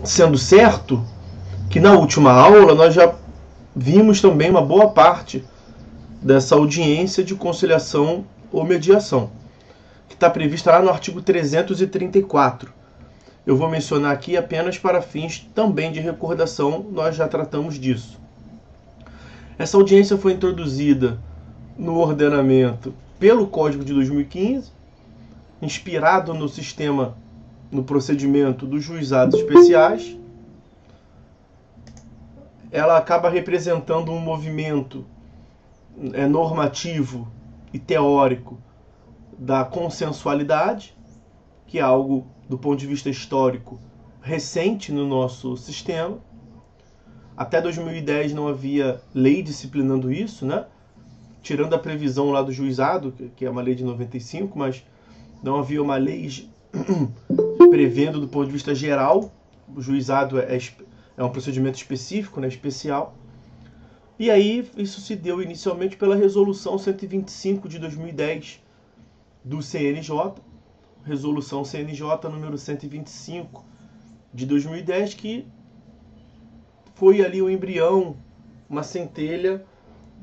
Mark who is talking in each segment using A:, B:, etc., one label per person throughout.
A: Sendo certo que na última aula nós já vimos também uma boa parte dessa audiência de conciliação ou mediação, que está prevista lá no artigo 334. Eu vou mencionar aqui apenas para fins também de recordação, nós já tratamos disso. Essa audiência foi introduzida no ordenamento pelo Código de 2015, inspirado no sistema, no procedimento dos juizados especiais. Ela acaba representando um movimento normativo e teórico da consensualidade, que é algo, do ponto de vista histórico, recente no nosso sistema. Até 2010 não havia lei disciplinando isso, né? Tirando a previsão lá do juizado, que é uma lei de 95, mas não havia uma lei prevendo do ponto de vista geral. O juizado é um procedimento específico, né, especial. E aí isso se deu inicialmente pela resolução 125 de 2010 do CNJ, resolução CNJ número 125 de 2010, que foi ali o embrião, uma centelha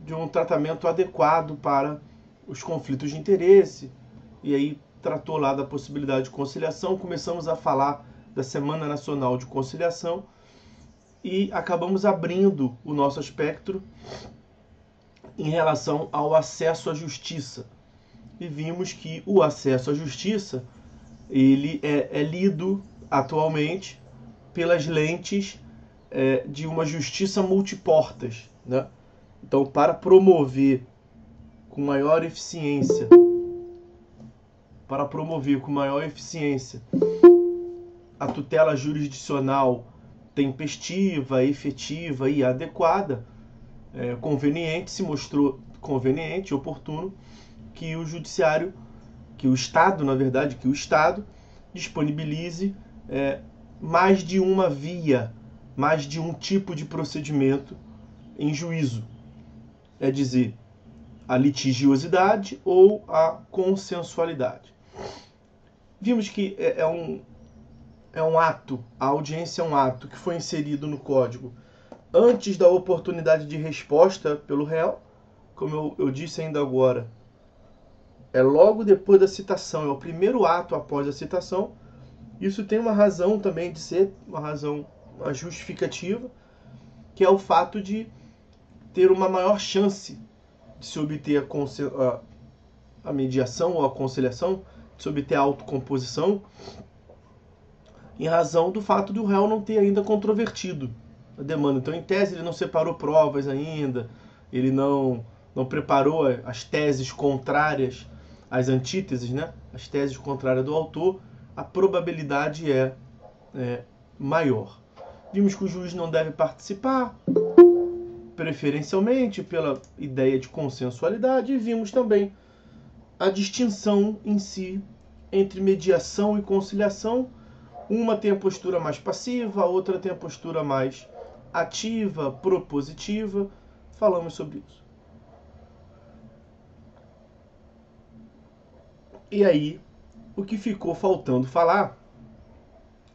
A: de um tratamento adequado para os conflitos de interesse, e aí tratou lá da possibilidade de conciliação. Começamos a falar da Semana Nacional de Conciliação e acabamos abrindo o nosso espectro em relação ao acesso à justiça. E vimos que o acesso à justiça ele é lido atualmente pelas lentes de uma justiça multiportas, né? Então, para promover com maior eficiência, a tutela jurisdicional tempestiva, efetiva e adequada, se mostrou conveniente e oportuno que o judiciário, que o Estado disponibilize mais de uma via, mais de um tipo de procedimento em juízo. É dizer, a litigiosidade ou a consensualidade. Vimos que é um ato, a audiência é um ato que foi inserido no Código antes da oportunidade de resposta pelo réu, como eu disse ainda agora, é logo depois da citação, é o primeiro ato após a citação. Isso tem uma razão também de ser, uma justificativa, que é o fato de ter uma maior chance de se obter a mediação ou a conciliação, de se obter a autocomposição, em razão do fato do réu não ter ainda controvertido a demanda. Então, em tese, ele não separou provas ainda, ele não preparou as teses contrárias, as antíteses, né? As teses contrárias do autor, a probabilidade é maior. Vimos que o juiz não deve participar, preferencialmente pela ideia de consensualidade, e vimos também a distinção em si entre mediação e conciliação. Uma tem a postura mais passiva, a outra tem a postura mais ativa, propositiva. Falamos sobre isso. E aí, o que ficou faltando falar,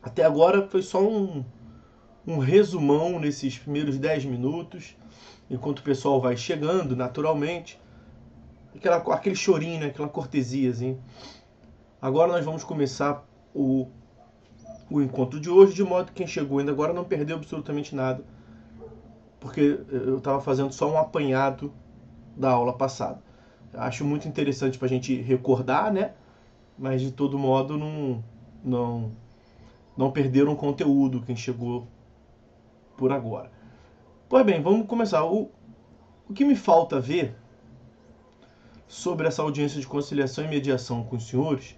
A: até agora foi só um resumão nesses primeiros 10 minutos, enquanto o pessoal vai chegando naturalmente, aquele chorinho, né? Aquela cortesiazinha. Agora nós vamos começar o encontro de hoje, de modo que quem chegou ainda agora não perdeu absolutamente nada, porque eu estava fazendo só um apanhado da aula passada. Acho muito interessante para a gente recordar, né? Mas de todo modo não perderam conteúdo quem chegou por agora. Pois bem, vamos começar. O que me falta ver sobre essa audiência de conciliação e mediação com os senhores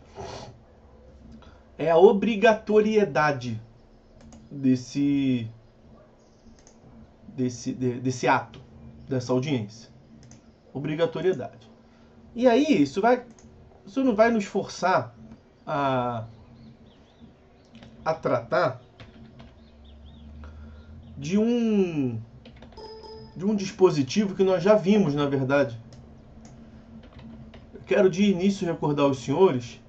A: é a obrigatoriedade desse ato, dessa audiência. Obrigatoriedade. E aí, isso não vai nos forçar a tratar de um dispositivo que nós já vimos, na verdade. Eu quero de início recordar aos senhores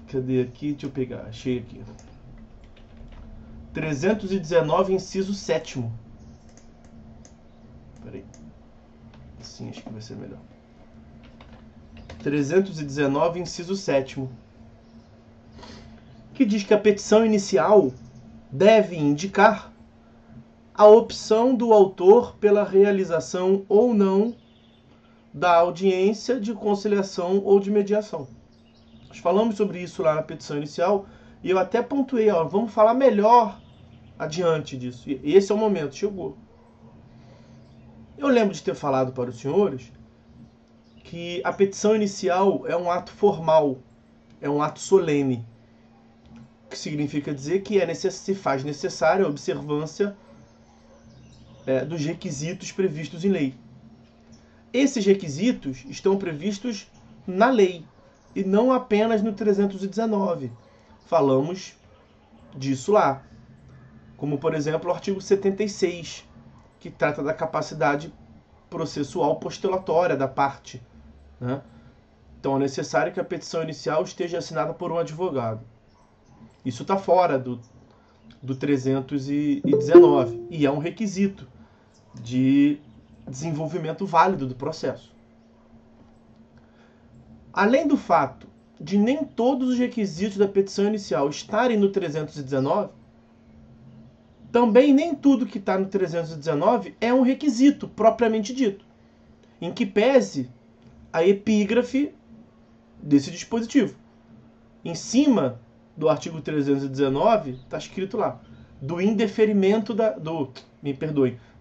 A: Cadê aqui? Deixa eu pegar. Achei aqui. 319, inciso 7º. Peraí. Assim, acho que vai ser melhor. 319, inciso 7º. Que diz que a petição inicial deve indicar a opção do autor pela realização ou não da audiência de conciliação ou de mediação. Nós falamos sobre isso lá na petição inicial e eu até pontuei, ó, vamos falar melhor adiante disso. E esse é o momento, chegou. Eu lembro de ter falado para os senhores que a petição inicial é um ato formal, é um ato solene, que significa dizer que se faz necessária a observância dos requisitos previstos em lei. Esses requisitos estão previstos na lei e não apenas no 319. Falamos disso lá. Como, por exemplo, o artigo 76, que trata da capacidade processual postulatória da parte, né? Então é necessário que a petição inicial esteja assinada por um advogado. Isso está fora do 319 e é um requisito de desenvolvimento válido do processo. Além do fato de nem todos os requisitos da petição inicial estarem no 319, também nem tudo que está no 319 é um requisito propriamente dito, em que pese a epígrafe desse dispositivo. Em cima do artigo 319 está escrito lá, do indeferimento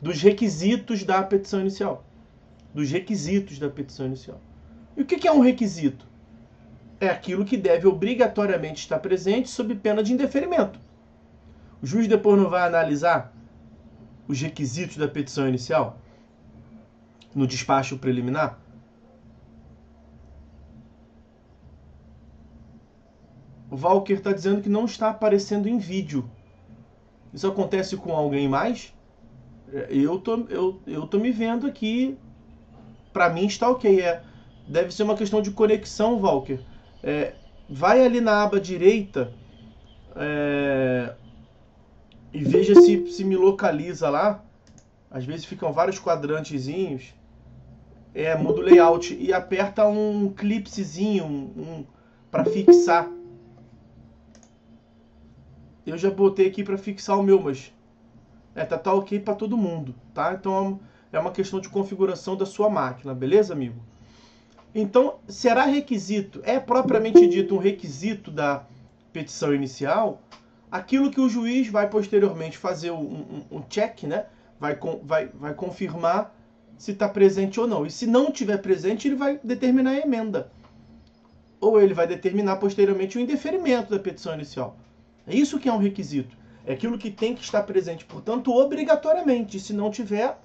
A: dos requisitos da petição inicial. Dos requisitos da petição inicial. E o que é um requisito? É aquilo que deve obrigatoriamente estar presente sob pena de indeferimento. O juiz depois não vai analisar os requisitos da petição inicial no despacho preliminar? O Walker está dizendo que não está aparecendo em vídeo. Isso acontece com alguém mais? Eu tô me vendo aqui. Para mim está ok. Deve ser uma questão de conexão, Walker. Vai ali na aba direita e veja se me localiza lá. Às vezes ficam vários quadrantezinhos. Muda o layout e aperta um clipsezinho para fixar. Eu já botei aqui para fixar o meu, mas tá ok para todo mundo, tá? Então é uma questão de configuração da sua máquina, beleza, amigo? Então, será requisito, propriamente dito um requisito da petição inicial, aquilo que o juiz vai posteriormente fazer um check, né? Vai confirmar se está presente ou não. E se não estiver presente, ele vai determinar a emenda. Ou ele vai determinar posteriormente o indeferimento da petição inicial. É isso que é um requisito. É aquilo que tem que estar presente, portanto, obrigatoriamente. E se não tiver,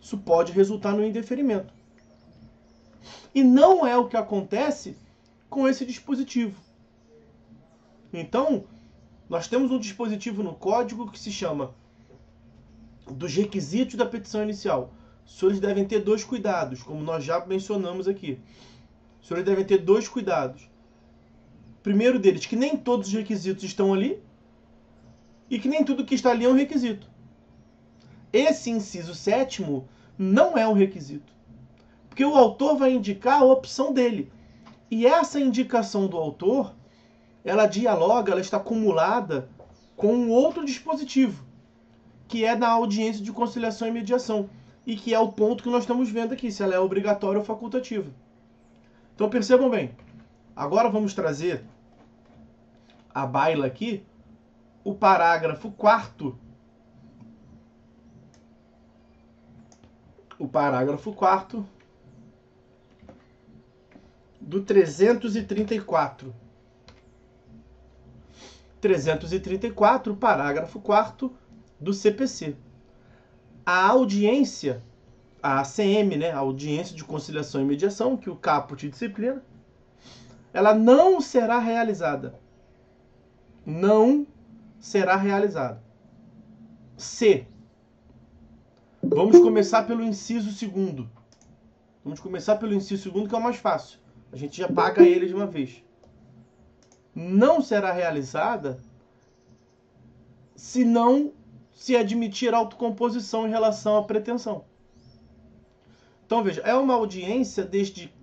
A: isso pode resultar no indeferimento. E não é o que acontece com esse dispositivo. Então, nós temos um dispositivo no código que se chama dos requisitos da petição inicial. Os senhores devem ter dois cuidados, como nós já mencionamos aqui. Os senhores devem ter dois cuidados. Primeiro deles, que nem todos os requisitos estão ali e que nem tudo que está ali é um requisito. Esse inciso 7º não é um requisito, porque o autor vai indicar a opção dele. E essa indicação do autor, ela dialoga, ela está acumulada com um outro dispositivo, que é da audiência de conciliação e mediação, e que é o ponto que nós estamos vendo aqui, se ela é obrigatória ou facultativa. Então percebam bem, agora vamos trazer à baila aqui o parágrafo 4º. O parágrafo 4º do 334. 334, parágrafo 4º do CPC. A audiência, a ACM, né, a audiência de conciliação e mediação, que o caput disciplina, ela não será realizada. Não será realizada. Se. Vamos começar pelo inciso 2º. Vamos começar pelo inciso 2º, que é o mais fácil. A gente já paga ele de uma vez. não será realizada se não se admitir autocomposição em relação à pretensão. Então, veja, é uma audiência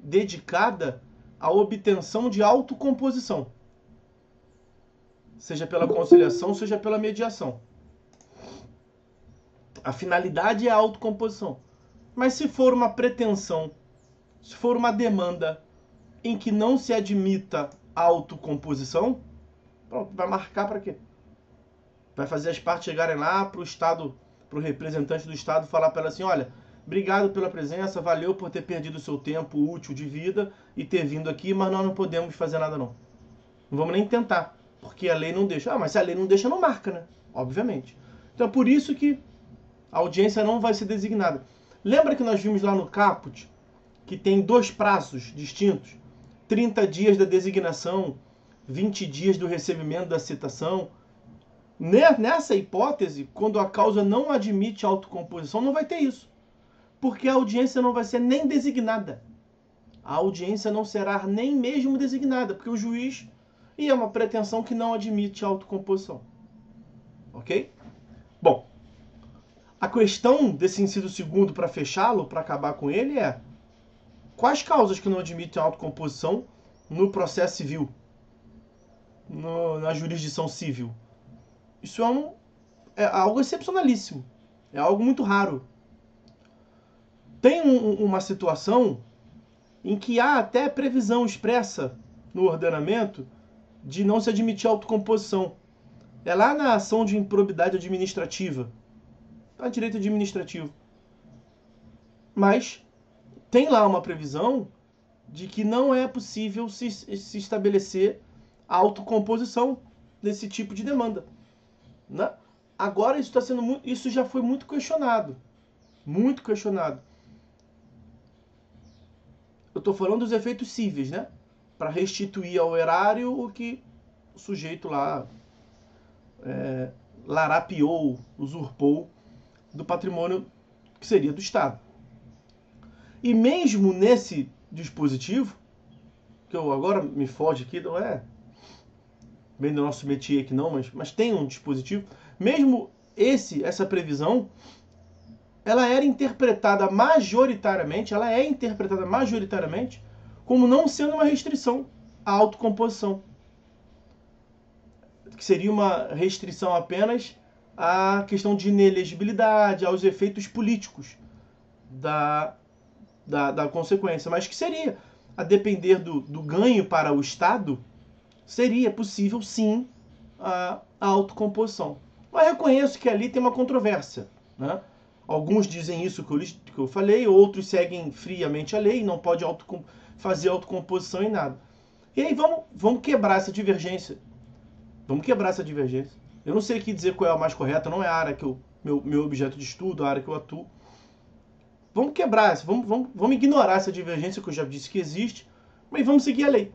A: dedicada à obtenção de autocomposição, seja pela conciliação, seja pela mediação. A finalidade é a autocomposição. Mas se for uma pretensão, se for uma demanda em que não se admita autocomposição, pronto, vai marcar para quê? Vai fazer as partes chegarem lá para o Estado, para o representante do Estado, falar para ela assim, olha, obrigado pela presença, valeu por ter perdido o seu tempo útil de vida e ter vindo aqui, mas nós não podemos fazer nada não. Não vamos nem tentar, porque a lei não deixa. Ah, mas se a lei não deixa, não marca, né? Obviamente. Então é por isso que a audiência não vai ser designada. Lembra que nós vimos lá no caput que tem 2 prazos distintos? 30 dias da designação, 20 dias do recebimento da citação. Nessa hipótese, quando a causa não admite autocomposição, não vai ter isso. Porque a audiência não vai ser nem designada. A audiência não será nem mesmo designada, porque o juiz... E é uma pretensão que não admite autocomposição. Ok? Bom, a questão desse inciso segundo, para fechá-lo, para acabar com ele, é quais causas que não admitem autocomposição no processo civil, na jurisdição civil? Isso é algo excepcionalíssimo, é algo muito raro. Tem uma situação em que há até previsão expressa no ordenamento de não se admitir autocomposição. É lá na ação de improbidade administrativa, tá? Direito administrativo. Mas tem lá uma previsão de que não é possível se estabelecer a autocomposição desse tipo de demanda, né? Agora isso já foi muito questionado. Muito questionado. Eu estou falando dos efeitos cíveis, né? Para restituir ao erário o que o sujeito lá larapiou, usurpou do patrimônio que seria do Estado. E mesmo nesse dispositivo, que eu agora me foge aqui, não é bem do nosso métier aqui não, mas tem um dispositivo, mesmo essa previsão, ela é interpretada majoritariamente como não sendo uma restrição à autocomposição. Que seria uma restrição apenas à questão de inelegibilidade, aos efeitos políticos da consequência. Mas que seria, a depender do ganho para o Estado, seria possível sim a autocomposição. Mas reconheço que ali tem uma controvérsia, né? Alguns dizem isso que eu falei, outros seguem friamente a lei, não pode fazer autocomposição em nada. E aí vamos quebrar essa divergência. Vamos quebrar essa divergência. Eu não sei aqui dizer qual é a mais correta, não é a área que meu objeto de estudo, a área que eu atuo. Vamos quebrar essa, vamos ignorar essa divergência que eu já disse que existe, mas vamos seguir a lei.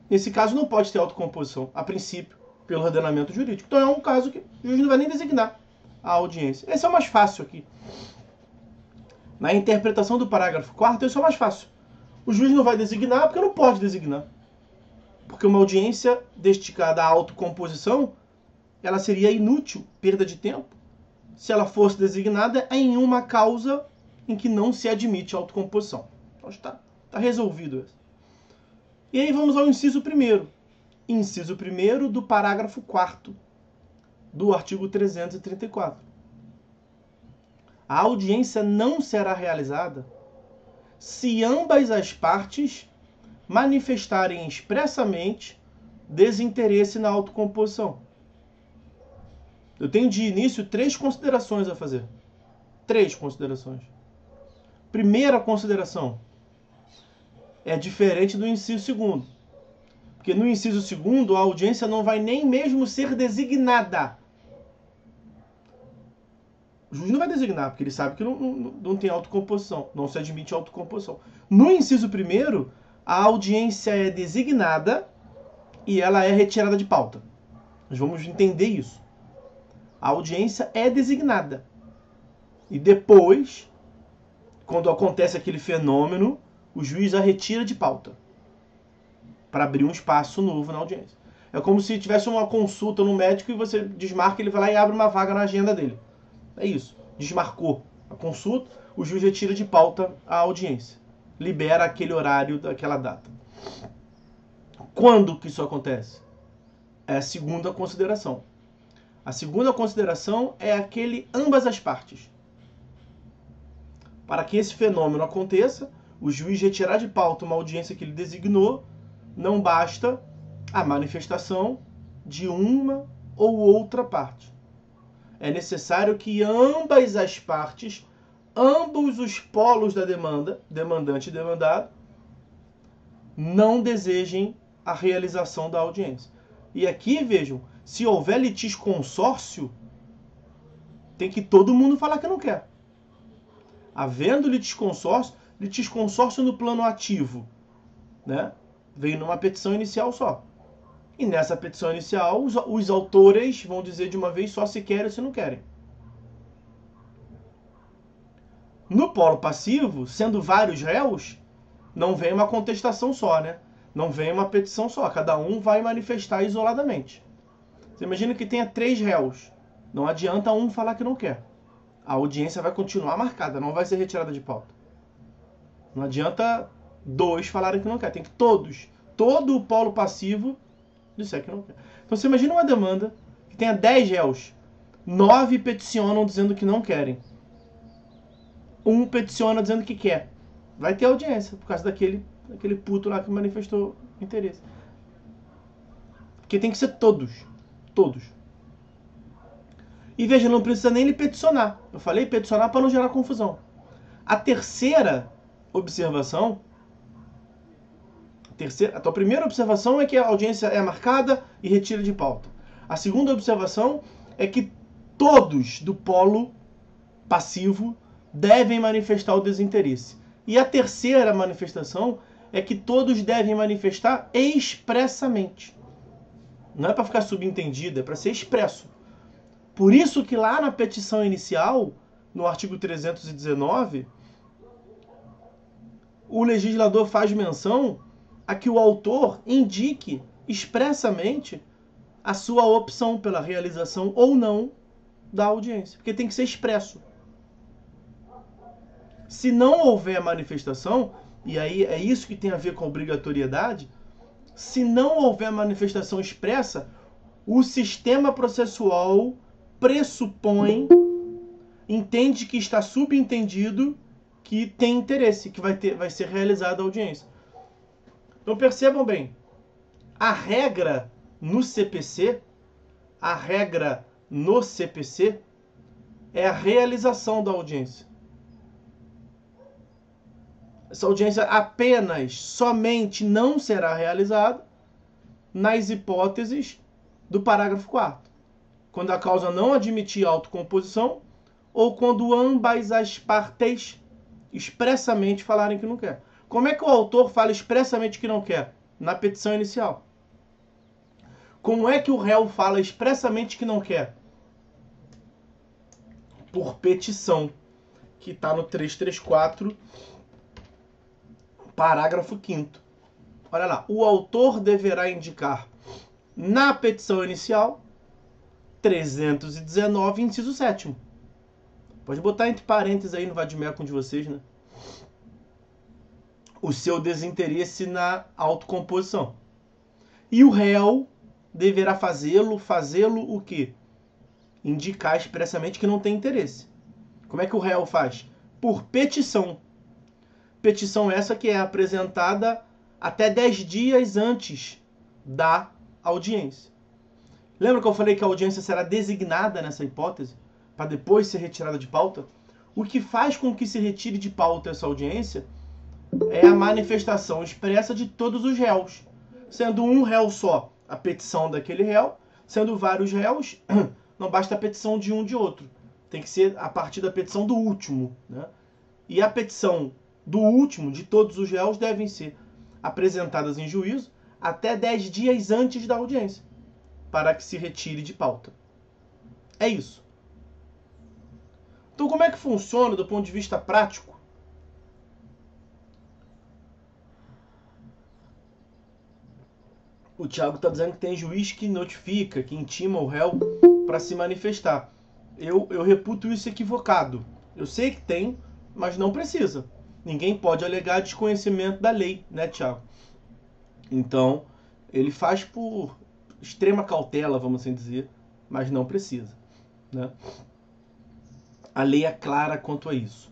A: Nesse caso não pode ter autocomposição, a princípio, pelo ordenamento jurídico. Então é um caso que o juiz não vai nem designar a audiência. Esse é o mais fácil aqui. Na interpretação do parágrafo 4º, esse é o mais fácil. O juiz não vai designar porque não pode designar. Porque uma audiência dedicada à autocomposição, ela seria inútil, perda de tempo, se ela fosse designada em uma causa em que não se admite autocomposição. Então está resolvido isso. E aí vamos ao inciso 1º. Inciso 1º do parágrafo 4º do artigo 334. A audiência não será realizada se ambas as partes manifestarem expressamente desinteresse na autocomposição. Eu tenho de início 3 considerações a fazer. 3 considerações. Primeira consideração é diferente do inciso 2º. Porque no inciso 2º a audiência não vai nem mesmo ser designada. O juiz não vai designar, porque ele sabe que não tem autocomposição, não se admite autocomposição. No inciso 1º, a audiência é designada e ela é retirada de pauta. Nós vamos entender isso. A audiência é designada. E depois, quando acontece aquele fenômeno, o juiz a retira de pauta. para abrir um espaço novo na audiência. É como se tivesse uma consulta no médico e você desmarca, ele vai lá e abre uma vaga na agenda dele. É isso. Desmarcou a consulta, o juiz retira de pauta a audiência. Libera aquele horário daquela data. Quando que isso acontece? É a segunda consideração. A segunda consideração é aquele ambas as partes. Para que esse fenômeno aconteça, o juiz retirar de pauta uma audiência que ele designou, não basta a manifestação de uma ou outra parte. É necessário que ambas as partes, ambos os polos da demanda, demandante e demandado, não desejem a realização da audiência. E aqui, vejam, se houver litisconsórcio, tem que todo mundo falar que não quer. Havendo litisconsórcio no plano ativo, né? Veio numa petição inicial só. E nessa petição inicial, os autores vão dizer de uma vez só se querem ou se não querem. No polo passivo, sendo vários réus, não vem uma contestação só, né? Não vem uma petição só. Cada um vai manifestar isoladamente. Você imagina que tenha 3 réus. Não adianta um falar que não quer. A audiência vai continuar marcada, não vai ser retirada de pauta. Não adianta 2 falarem que não quer. Tem que todo o polo passivo disser que não quer. Então você imagina uma demanda que tenha 10 réus. 9 peticionam dizendo que não querem. 1 peticiona dizendo que quer. Vai ter audiência por causa daquele puto lá que manifestou interesse. Porque tem que ser todos. Todos. E veja, não precisa nem lhe peticionar. Eu falei peticionar para não gerar confusão. A terceira observação... A primeira observação é que a audiência é marcada e retira de pauta. A segunda observação é que todos do polo passivo devem manifestar o desinteresse. E a terceira manifestação é que todos devem manifestar expressamente. Não é para ficar subentendido, é para ser expresso. Por isso que lá na petição inicial, no artigo 319, o legislador faz menção a que o autor indique expressamente a sua opção pela realização ou não da audiência. Porque tem que ser expresso. Se não houver manifestação, e aí é isso que tem a ver com a obrigatoriedade, se não houver manifestação expressa, o sistema processual pressupõe, entende que está subentendido que tem interesse, que vai ser realizada a audiência. Então percebam bem, a regra no CPC é a realização da audiência. Essa audiência apenas, somente não será realizada nas hipóteses do parágrafo 4º. Quando a causa não admitir autocomposição ou quando ambas as partes expressamente falarem que não quer. Como é que o autor fala expressamente que não quer? Na petição inicial. Como é que o réu fala expressamente que não quer? Por petição, que está no 334, parágrafo 5º. Olha lá, o autor deverá indicar na petição inicial 319, inciso 7º. Pode botar entre parênteses aí no vadimécum de vocês, né? O seu desinteresse na autocomposição. E o réu deverá fazê-lo o quê? Indicar expressamente que não tem interesse. Como é que o réu faz? Por petição. Petição essa que é apresentada até 10 dias antes da audiência. Lembra que eu falei que a audiência será designada nessa hipótese, para depois ser retirada de pauta? O que faz com que se retire de pauta essa audiência é a manifestação expressa de todos os réus. Sendo um réu só, a petição daquele réu. Sendo vários réus, não basta a petição de um de outro. Tem que ser a partir da petição do último, né? E a petição do último, de todos os réus, devem ser apresentadas em juízo até 10 dias antes da audiência, para que se retire de pauta. É isso. Então, como é que funciona do ponto de vista prático? O Thiago está dizendo que tem juiz que notifica, que intima o réu para se manifestar. Eu reputo isso equivocado. Eu sei que tem, mas não precisa. Ninguém pode alegar desconhecimento da lei, né, Thiago? Então, ele faz por extrema cautela, vamos assim dizer, mas não precisa, né? A lei é clara quanto a isso.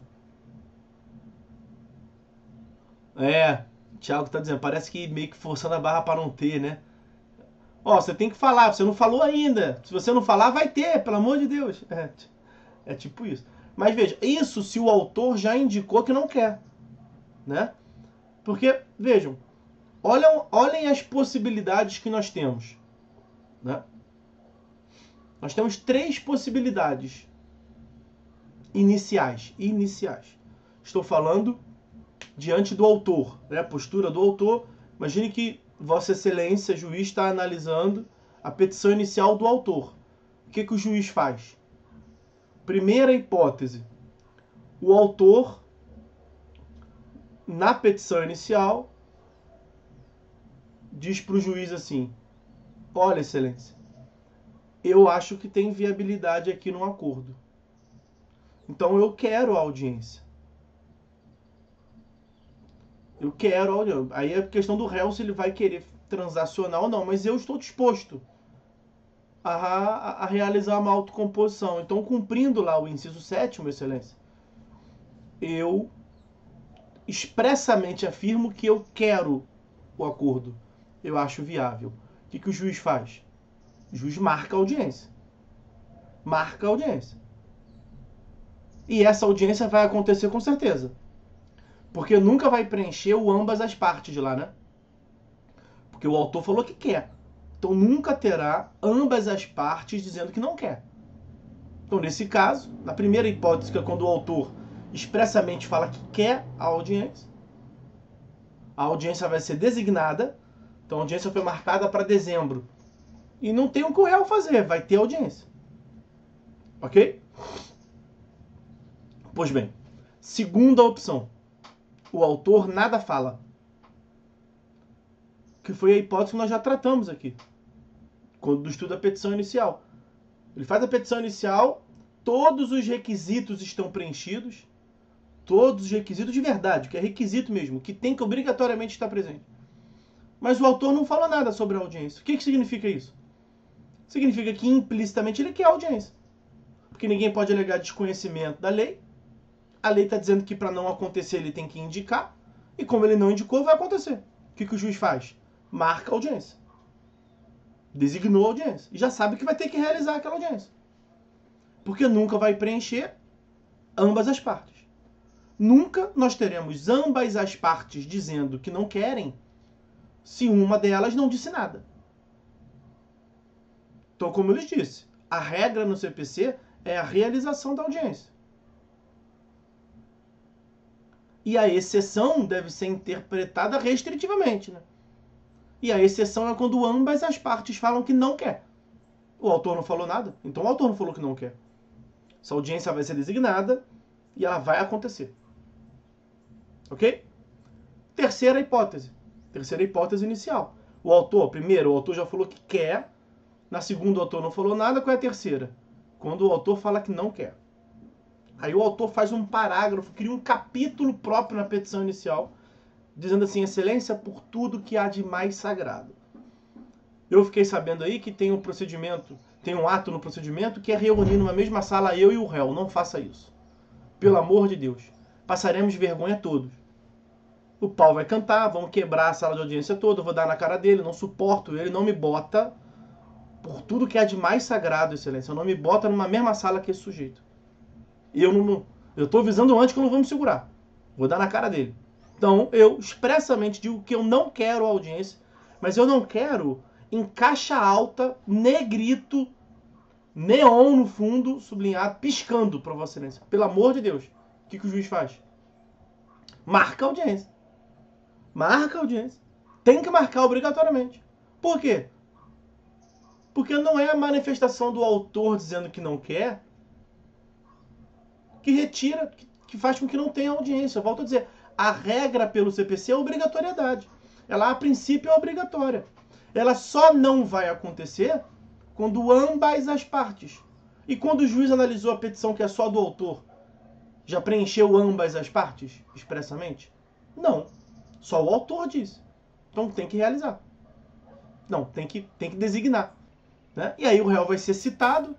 A: O Thiago tá dizendo, parece que meio que forçando a barra para não ter, né? Ó, você tem que falar, você não falou ainda. Se você não falar, vai ter, pelo amor de Deus. É tipo isso. Mas veja, isso se o autor já indicou que não quer, né? Porque, vejam, olhem as possibilidades que nós temos, né? Nós temos 3 possibilidades iniciais. Estou falando diante do autor, né? A postura do autor. Imagine que Vossa Excelência, juiz, está analisando a petição inicial do autor. O que o juiz faz? Primeira hipótese. O autor, na petição inicial, diz para o juiz assim: olha, Excelência, eu acho que tem viabilidade aqui num acordo. Então eu quero a audiência. Eu quero a audiência. Aí é questão do réu se ele vai querer transacionar ou não, mas eu estou disposto a realizar uma autocomposição. Então, cumprindo lá o inciso 7º, Excelência, eu expressamente afirmo que eu quero o acordo. Eu acho viável. O que o juiz faz? O juiz marca a audiência. Marca a audiência. E essa audiência vai acontecer com certeza. Porque nunca vai preencher o ambas as partes lá, né? Porque o autor falou que quer. Então nunca terá ambas as partes dizendo que não quer. Então nesse caso, na primeira hipótese, que é quando o autor expressamente fala que quer a audiência vai ser designada. Então a audiência foi marcada para dezembro. E não tem o que o réu fazer, vai ter audiência. Ok? Pois bem, segunda opção. O autor nada fala. Que foi a hipótese que nós já tratamos aqui, quando estuda a petição inicial. Ele faz a petição inicial, todos os requisitos estão preenchidos, todos os requisitos de verdade, que é requisito mesmo, que tem que obrigatoriamente estar presente. Mas o autor não fala nada sobre a audiência. O que significa isso? Significa que implicitamente ele quer a audiência. Porque ninguém pode alegar desconhecimento da lei. A lei está dizendo que para não acontecer ele tem que indicar. E como ele não indicou, vai acontecer. O que o juiz faz? Marca a audiência. Designou a audiência. E já sabe que vai ter que realizar aquela audiência. Porque nunca vai preencher ambas as partes. Nunca nós teremos ambas as partes dizendo que não querem se uma delas não disse nada. Então, como eu lhes disse, a regra no CPC é a realização da audiência. E a exceção deve ser interpretada restritivamente, né? E a exceção é quando ambas as partes falam que não quer. O autor não falou nada, então o autor não falou que não quer. Essa audiência vai ser designada e ela vai acontecer. Ok? Terceira hipótese inicial. O autor, primeiro, o autor já falou que quer. Na segunda, o autor não falou nada. Qual é a terceira? Quando o autor fala que não quer. Aí o autor faz um parágrafo, cria um capítulo próprio na petição inicial, dizendo assim: Excelência, por tudo que há de mais sagrado. Eu fiquei sabendo aí que tem um procedimento, tem um ato no procedimento que é reunir numa mesma sala eu e o réu. Não faça isso. Pelo amor de Deus. Passaremos vergonha todos. O pau vai cantar, vão quebrar a sala de audiência toda, eu vou dar na cara dele, não suporto ele, não me bota, por tudo que há de mais sagrado, Excelência, não me bota numa mesma sala que esse sujeito. Eu estou avisando antes que eu não vou me segurar. Vou dar na cara dele. Então, eu expressamente digo que eu não quero a audiência, mas eu não quero em caixa alta, negrito, neon no fundo, sublinhado, piscando para Vossa Excelência. Pelo amor de Deus. O que o juiz faz? Marca a audiência. Marca a audiência. Tem que marcar obrigatoriamente. Por quê? Porque não é a manifestação do autor dizendo que não quer que retira, que faz com que não tenha audiência. Eu volto a dizer, a regra pelo CPC é a obrigatoriedade. Ela, a princípio, é obrigatória. ela só não vai acontecer quando ambas as partes. E quando o juiz analisou a petição que é só do autor, já preencheu ambas as partes expressamente? Não. Só o autor disse. Então tem que realizar. Não, tem que designar. Né? E aí o réu vai ser citado.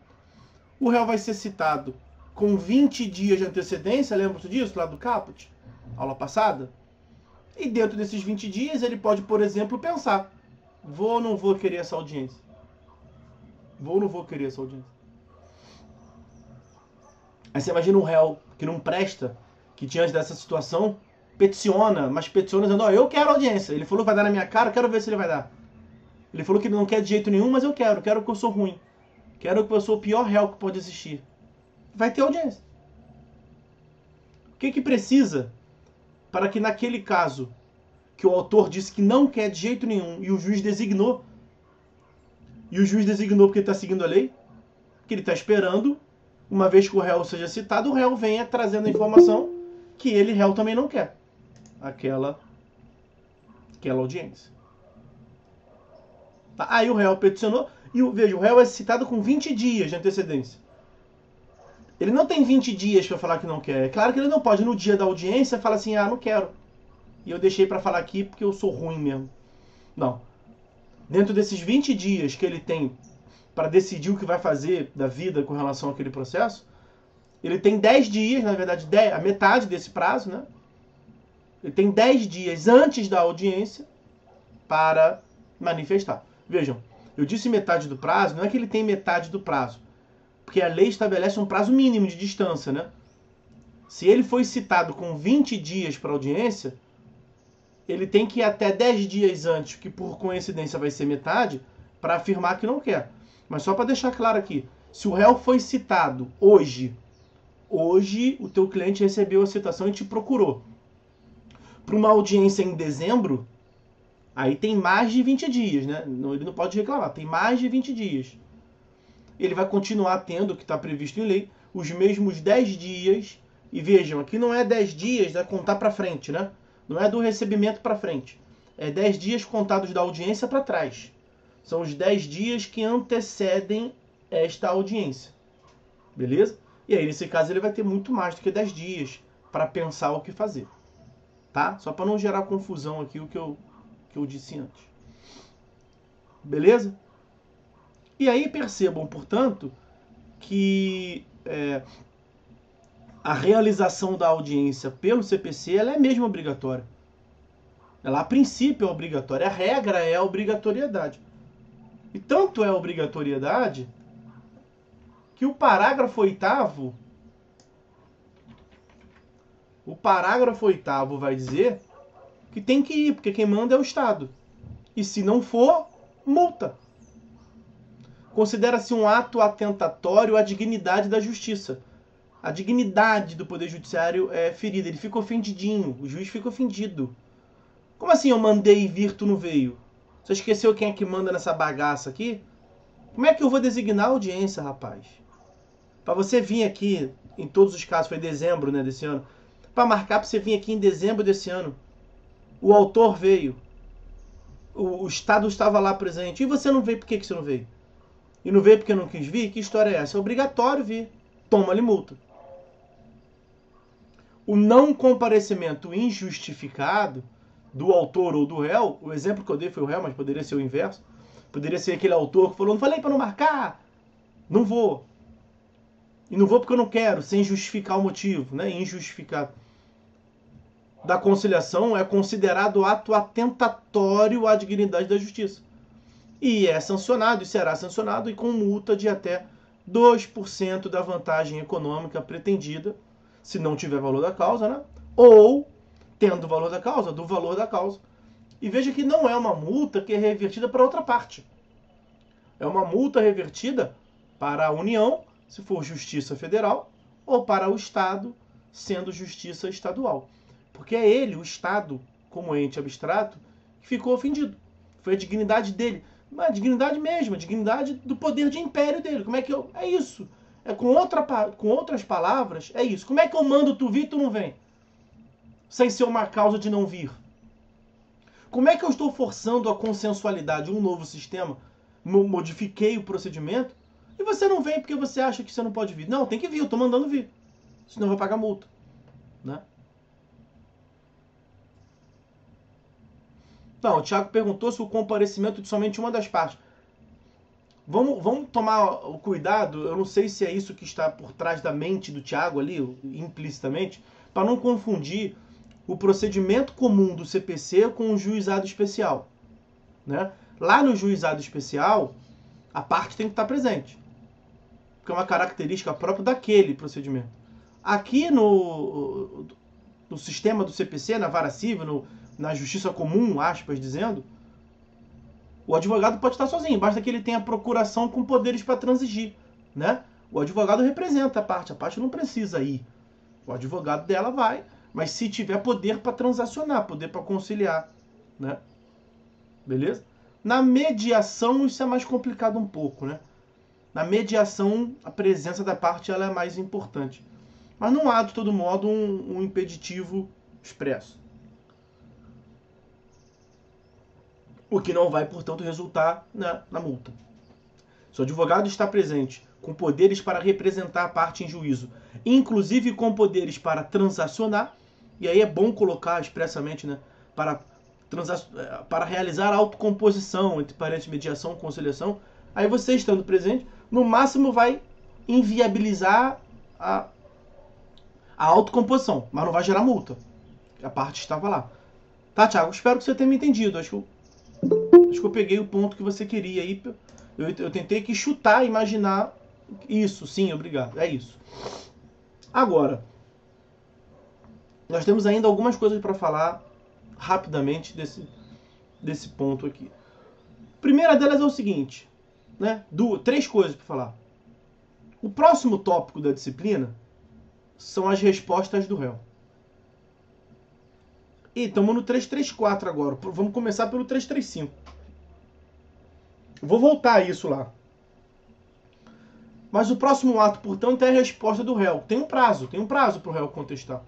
A: O réu vai ser citado com 20 dias de antecedência, lembra-se disso, lá do caput, aula passada? E dentro desses 20 dias ele pode, por exemplo, pensar: vou ou não vou querer essa audiência? Vou ou não vou querer essa audiência? Aí você imagina um réu que não presta, que diante dessa situação peticiona, mas peticiona dizendo: ó, eu quero audiência. Ele falou que vai dar na minha cara, eu quero ver se ele vai dar. Ele falou que ele não quer de jeito nenhum, mas eu quero que eu sou ruim. Quero que eu sou o pior réu que pode existir. Vai ter audiência. O que precisa para que naquele caso que o autor disse que não quer de jeito nenhum e o juiz designou, porque ele está seguindo a lei, que ele está esperando, uma vez que o réu seja citado, o réu venha trazendo a informação que ele, réu, também não quer aquela audiência. Tá? Aí o réu peticionou e veja, o réu é citado com 20 dias de antecedência. Ele não tem 20 dias para falar que não quer. É claro que ele não pode, no dia da audiência, falar assim: ah, não quero. E eu deixei para falar aqui porque eu sou ruim mesmo. Não. Dentro desses 20 dias que ele tem para decidir o que vai fazer da vida com relação àquele processo, ele tem 10 dias, na verdade, a metade desse prazo, né? Ele tem 10 dias antes da audiência para manifestar. Vejam, eu disse metade do prazo, não é que ele tem metade do prazo, porque a lei estabelece um prazo mínimo de distância, né? Se ele foi citado com 20 dias para audiência, ele tem que ir até 10 dias antes, que por coincidência vai ser metade, para afirmar que não quer. Mas só para deixar claro aqui, se o réu foi citado hoje o teu cliente recebeu a citação e te procurou para uma audiência em dezembro, aí tem mais de 20 dias, né? Ele não pode reclamar, tem mais de 20 dias. Ele vai continuar tendo, o que está previsto em lei, os mesmos 10 dias. E vejam, aqui não é 10 dias a contar para frente, né? Não é do recebimento para frente. É 10 dias contados da audiência para trás. São os 10 dias que antecedem esta audiência. Beleza? E aí, nesse caso, ele vai ter muito mais do que 10 dias para pensar o que fazer. Tá? Só para não gerar confusão aqui o que eu disse antes. Beleza? E aí percebam, portanto, que a realização da audiência pelo CPC ela é mesmo obrigatória. Ela, a princípio, é obrigatória. A regra é a obrigatoriedade. E tanto é a obrigatoriedade que o parágrafo 8º vai dizer que tem que ir, porque quem manda é o Estado. E se não for, multa. Considera-se um ato atentatório à dignidade da justiça. A dignidade do Poder Judiciário é ferida. Ele fica ofendidinho. O juiz fica ofendido. Como assim eu mandei vir, tu não veio? Você esqueceu quem é que manda nessa bagaça aqui? Como é que eu vou designar a audiência, rapaz? Para você vir aqui, em todos os casos, foi dezembro, né, desse ano. Para marcar para você vir aqui em dezembro desse ano. O autor veio. O Estado estava lá presente. E você não veio, por que você não veio? E não veio porque não quis vir? Que história é essa? É obrigatório vir. Toma-lhe multa. O não comparecimento injustificado do autor ou do réu, o exemplo que eu dei foi o réu, mas poderia ser o inverso. Poderia ser aquele autor que falou: não falei para não marcar? Não vou. E não vou porque eu não quero, sem justificar o motivo, né? Injustificado. Da conciliação é considerado ato atentatório à dignidade da justiça. E é sancionado, e será sancionado, e com multa de até 2% da vantagem econômica pretendida, se não tiver valor da causa, né? Ou, tendo valor da causa, do valor da causa. E veja que não é uma multa que é revertida para outra parte. É uma multa revertida para a União, se for Justiça Federal, ou para o Estado, sendo Justiça Estadual. Porque é ele, o Estado, como ente abstrato, que ficou ofendido. Foi a dignidade dele. Mas a dignidade mesmo, a dignidade do poder de império dele. Como é que eu... É isso. Com outras palavras, é isso. Como é que eu mando tu vir e tu não vem? Sem ser uma causa de não vir. Como é que eu estou forçando a consensualidade, um novo sistema? Modifiquei o procedimento e você não vem porque você acha que você não pode vir. Não, tem que vir, eu estou mandando vir. Senão eu vou pagar multa. Né? Não, o Thiago perguntou se o comparecimento de somente uma das partes. Vamos tomar o cuidado, eu não sei se é isso que está por trás da mente do Thiago ali, implicitamente, para não confundir o procedimento comum do CPC com o juizado especial. Né? Lá no juizado especial, a parte tem que estar presente, porque é uma característica própria daquele procedimento. Aqui no sistema do CPC, na vara civil, na justiça comum, aspas, dizendo, o advogado pode estar sozinho, basta que ele tenha procuração com poderes para transigir. Né? O advogado representa a parte não precisa ir. O advogado dela vai, mas se tiver poder para transacionar, poder para conciliar. Né? Beleza? Na mediação isso é mais complicado um pouco. Né? Na mediação a presença da parte ela é mais importante. Mas não há, de todo modo, um impeditivo expresso. O que não vai, portanto, resultar na multa. Se o advogado está presente com poderes para representar a parte em juízo, inclusive com poderes para transacionar, e aí é bom colocar expressamente, né, para realizar a autocomposição, entre parênteses, mediação e conciliação, aí você estando presente, no máximo vai inviabilizar a autocomposição, mas não vai gerar multa. A parte estava lá. Tá, Thiago? Espero que você tenha me entendido. Acho que eu peguei o ponto que você queria aí. Eu tentei que chutar, imaginar isso. Sim, obrigado. É isso. Agora, nós temos ainda algumas coisas para falar rapidamente desse ponto aqui. A primeira delas é o seguinte, né? 3 coisas para falar. O próximo tópico da disciplina são as respostas do réu. E estamos no 334 agora. Vamos começar pelo 335. Vou voltar a isso lá. Mas o próximo ato, portanto, é a resposta do réu. Tem um prazo para o réu contestar.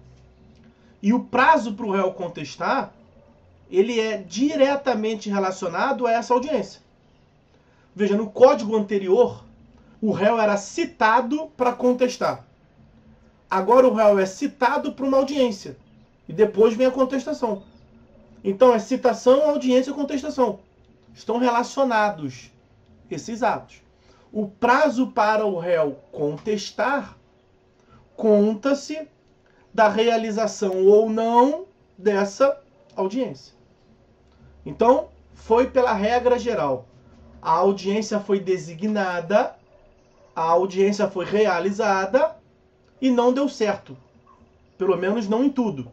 A: E o prazo para o réu contestar, ele é diretamente relacionado a essa audiência. Veja, no código anterior, o réu era citado para contestar. Agora o réu é citado para uma audiência. E depois vem a contestação. Então é citação, audiência e contestação. Estão relacionados esses atos. O prazo para o réu contestar conta-se da realização ou não dessa audiência. Então, foi pela regra geral. A audiência foi designada, a audiência foi realizada e não deu certo. Pelo menos não em tudo.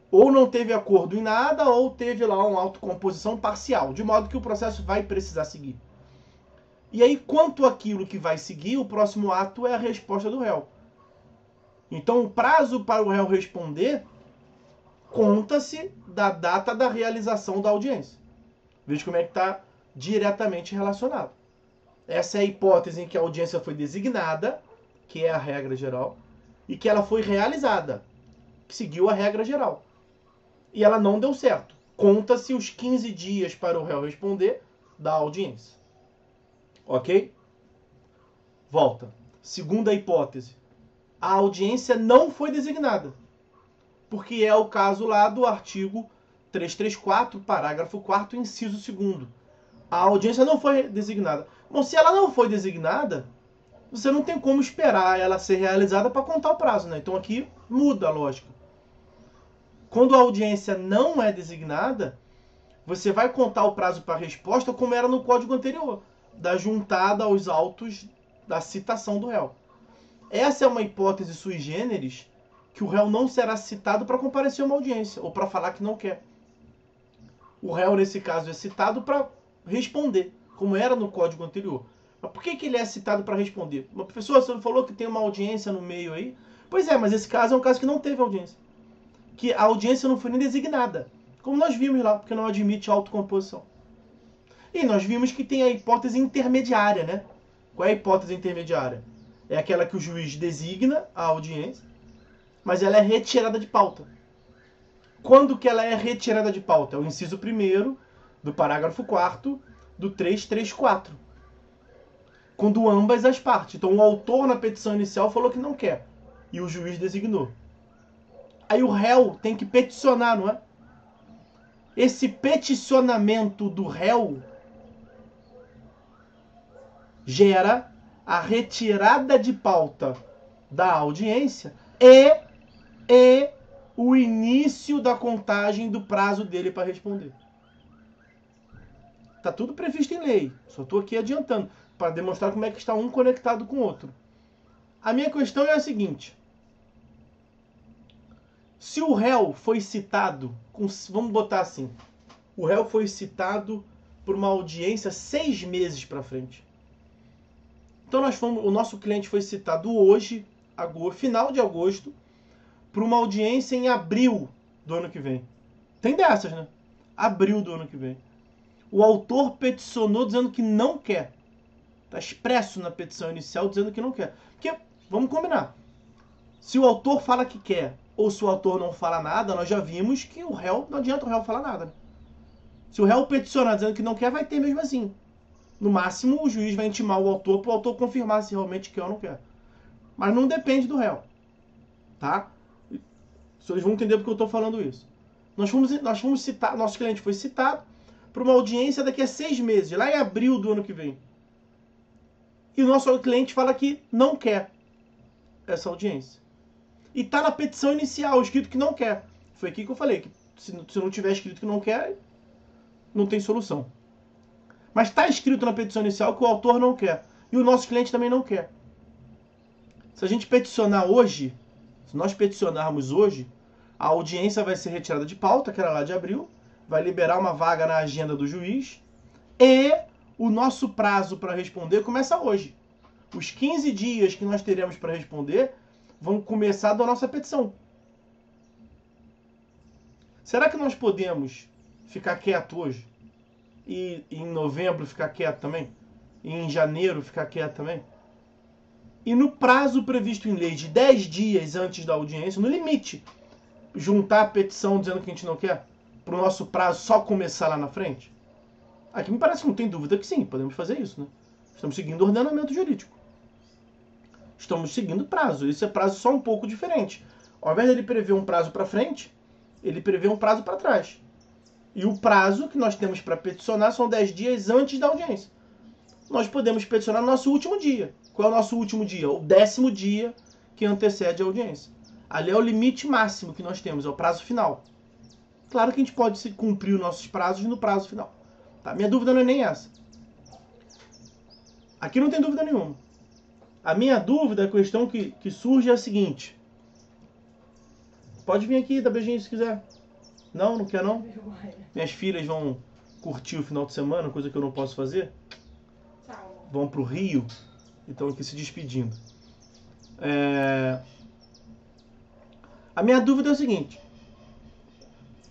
A: Ou não teve acordo em nada, ou teve lá uma autocomposição parcial, de modo que o processo vai precisar seguir. E aí, quanto àquilo que vai seguir, o próximo ato é a resposta do réu. Então, o prazo para o réu responder conta-se da data da realização da audiência. Veja como é que está diretamente relacionado. Essa é a hipótese em que a audiência foi designada, que é a regra geral, e que ela foi realizada, que seguiu a regra geral. E ela não deu certo. Conta-se os 15 dias para o réu responder da audiência. Ok? Volta. Segunda hipótese. A audiência não foi designada. Porque é o caso lá do artigo 334, parágrafo 4º, inciso 2º. A audiência não foi designada. Bom, se ela não foi designada, você não tem como esperar ela ser realizada para contar o prazo, né? Então aqui muda a lógica. Quando a audiência não é designada, você vai contar o prazo para a resposta como era no código anterior, da juntada aos autos da citação do réu. Essa é uma hipótese sui generis, que o réu não será citado para comparecer a uma audiência, ou para falar que não quer. O réu, nesse caso, é citado para responder, como era no código anterior. Mas por que ele é citado para responder? Uma professora, você falou que tem uma audiência no meio aí? Pois é, mas esse caso é um caso que não teve audiência. Que a audiência não foi nem designada. Como nós vimos lá, porque não admite autocomposição. E nós vimos que tem a hipótese intermediária, né? Qual é a hipótese intermediária? É aquela que o juiz designa a audiência, mas ela é retirada de pauta. Quando que ela é retirada de pauta? É o inciso 1º do parágrafo 4º do 334. Quando ambas as partes. Então o autor na petição inicial falou que não quer e o juiz designou. Aí o réu tem que peticionar, não é? Esse peticionamento do réu gera a retirada de pauta da audiência e o início da contagem do prazo dele para responder. Tá tudo previsto em lei. Só estou aqui adiantando para demonstrar como é que está um conectado com o outro. A minha questão é a seguinte: se o réu foi citado, vamos botar assim, o réu foi citado por uma audiência 6 meses para frente. Então o nosso cliente foi citado hoje, final de agosto, para uma audiência em abril do ano que vem. Tem dessas, né? Abril do ano que vem. O autor peticionou dizendo que não quer. Está expresso na petição inicial dizendo que não quer. Porque, vamos combinar, se o autor fala que quer ou se o autor não fala nada, nós já vimos que o réu, não adianta o réu falar nada. Né? Se o réu peticionar dizendo que não quer, vai ter mesmo assim. No máximo, o juiz vai intimar o autor para o autor confirmar se realmente quer ou não quer. Mas não depende do réu. Tá? Vocês vão entender porque eu estou falando isso. Nós fomos citar, nosso cliente foi citado para uma audiência daqui a 6 meses, lá em abril do ano que vem. E o nosso cliente fala que não quer essa audiência. E está na petição inicial escrito que não quer. Foi aqui que eu falei, que se não tiver escrito que não quer, não tem solução. Mas está escrito na petição inicial que o autor não quer. E o nosso cliente também não quer. Se a gente peticionar hoje, se nós peticionarmos hoje, a audiência vai ser retirada de pauta, que era lá de abril, vai liberar uma vaga na agenda do juiz, e o nosso prazo para responder começa hoje. Os 15 dias que nós teremos para responder vão começar da nossa petição. Será que nós podemos ficar quieto hoje? E em novembro ficar quieto também? E em janeiro ficar quieto também? E no prazo previsto em lei de 10 dias antes da audiência, no limite, juntar a petição dizendo que a gente não quer, para o nosso prazo só começar lá na frente? Aqui me parece que não tem dúvida que sim, podemos fazer isso, né? Estamos seguindo o ordenamento jurídico. Estamos seguindo prazo. Esse é prazo só um pouco diferente. Ao invés de ele prever um prazo para frente, ele prevê um prazo para trás. E o prazo que nós temos para peticionar são 10 dias antes da audiência. Nós podemos peticionar no nosso último dia. Qual é o nosso último dia? O 10º dia que antecede a audiência. Ali é o limite máximo que nós temos, é o prazo final. Claro que a gente pode cumprir os nossos prazos no prazo final. Tá? Minha dúvida não é nem essa. Aqui não tem dúvida nenhuma. A minha dúvida, a questão que surge é a seguinte. Pode vir aqui, dar beijinho se quiser. Não quer não? Minhas filhas vão curtir o final de semana, coisa que eu não posso fazer. Tchau. Vão pro Rio e estão aqui se despedindo. A minha dúvida é o seguinte.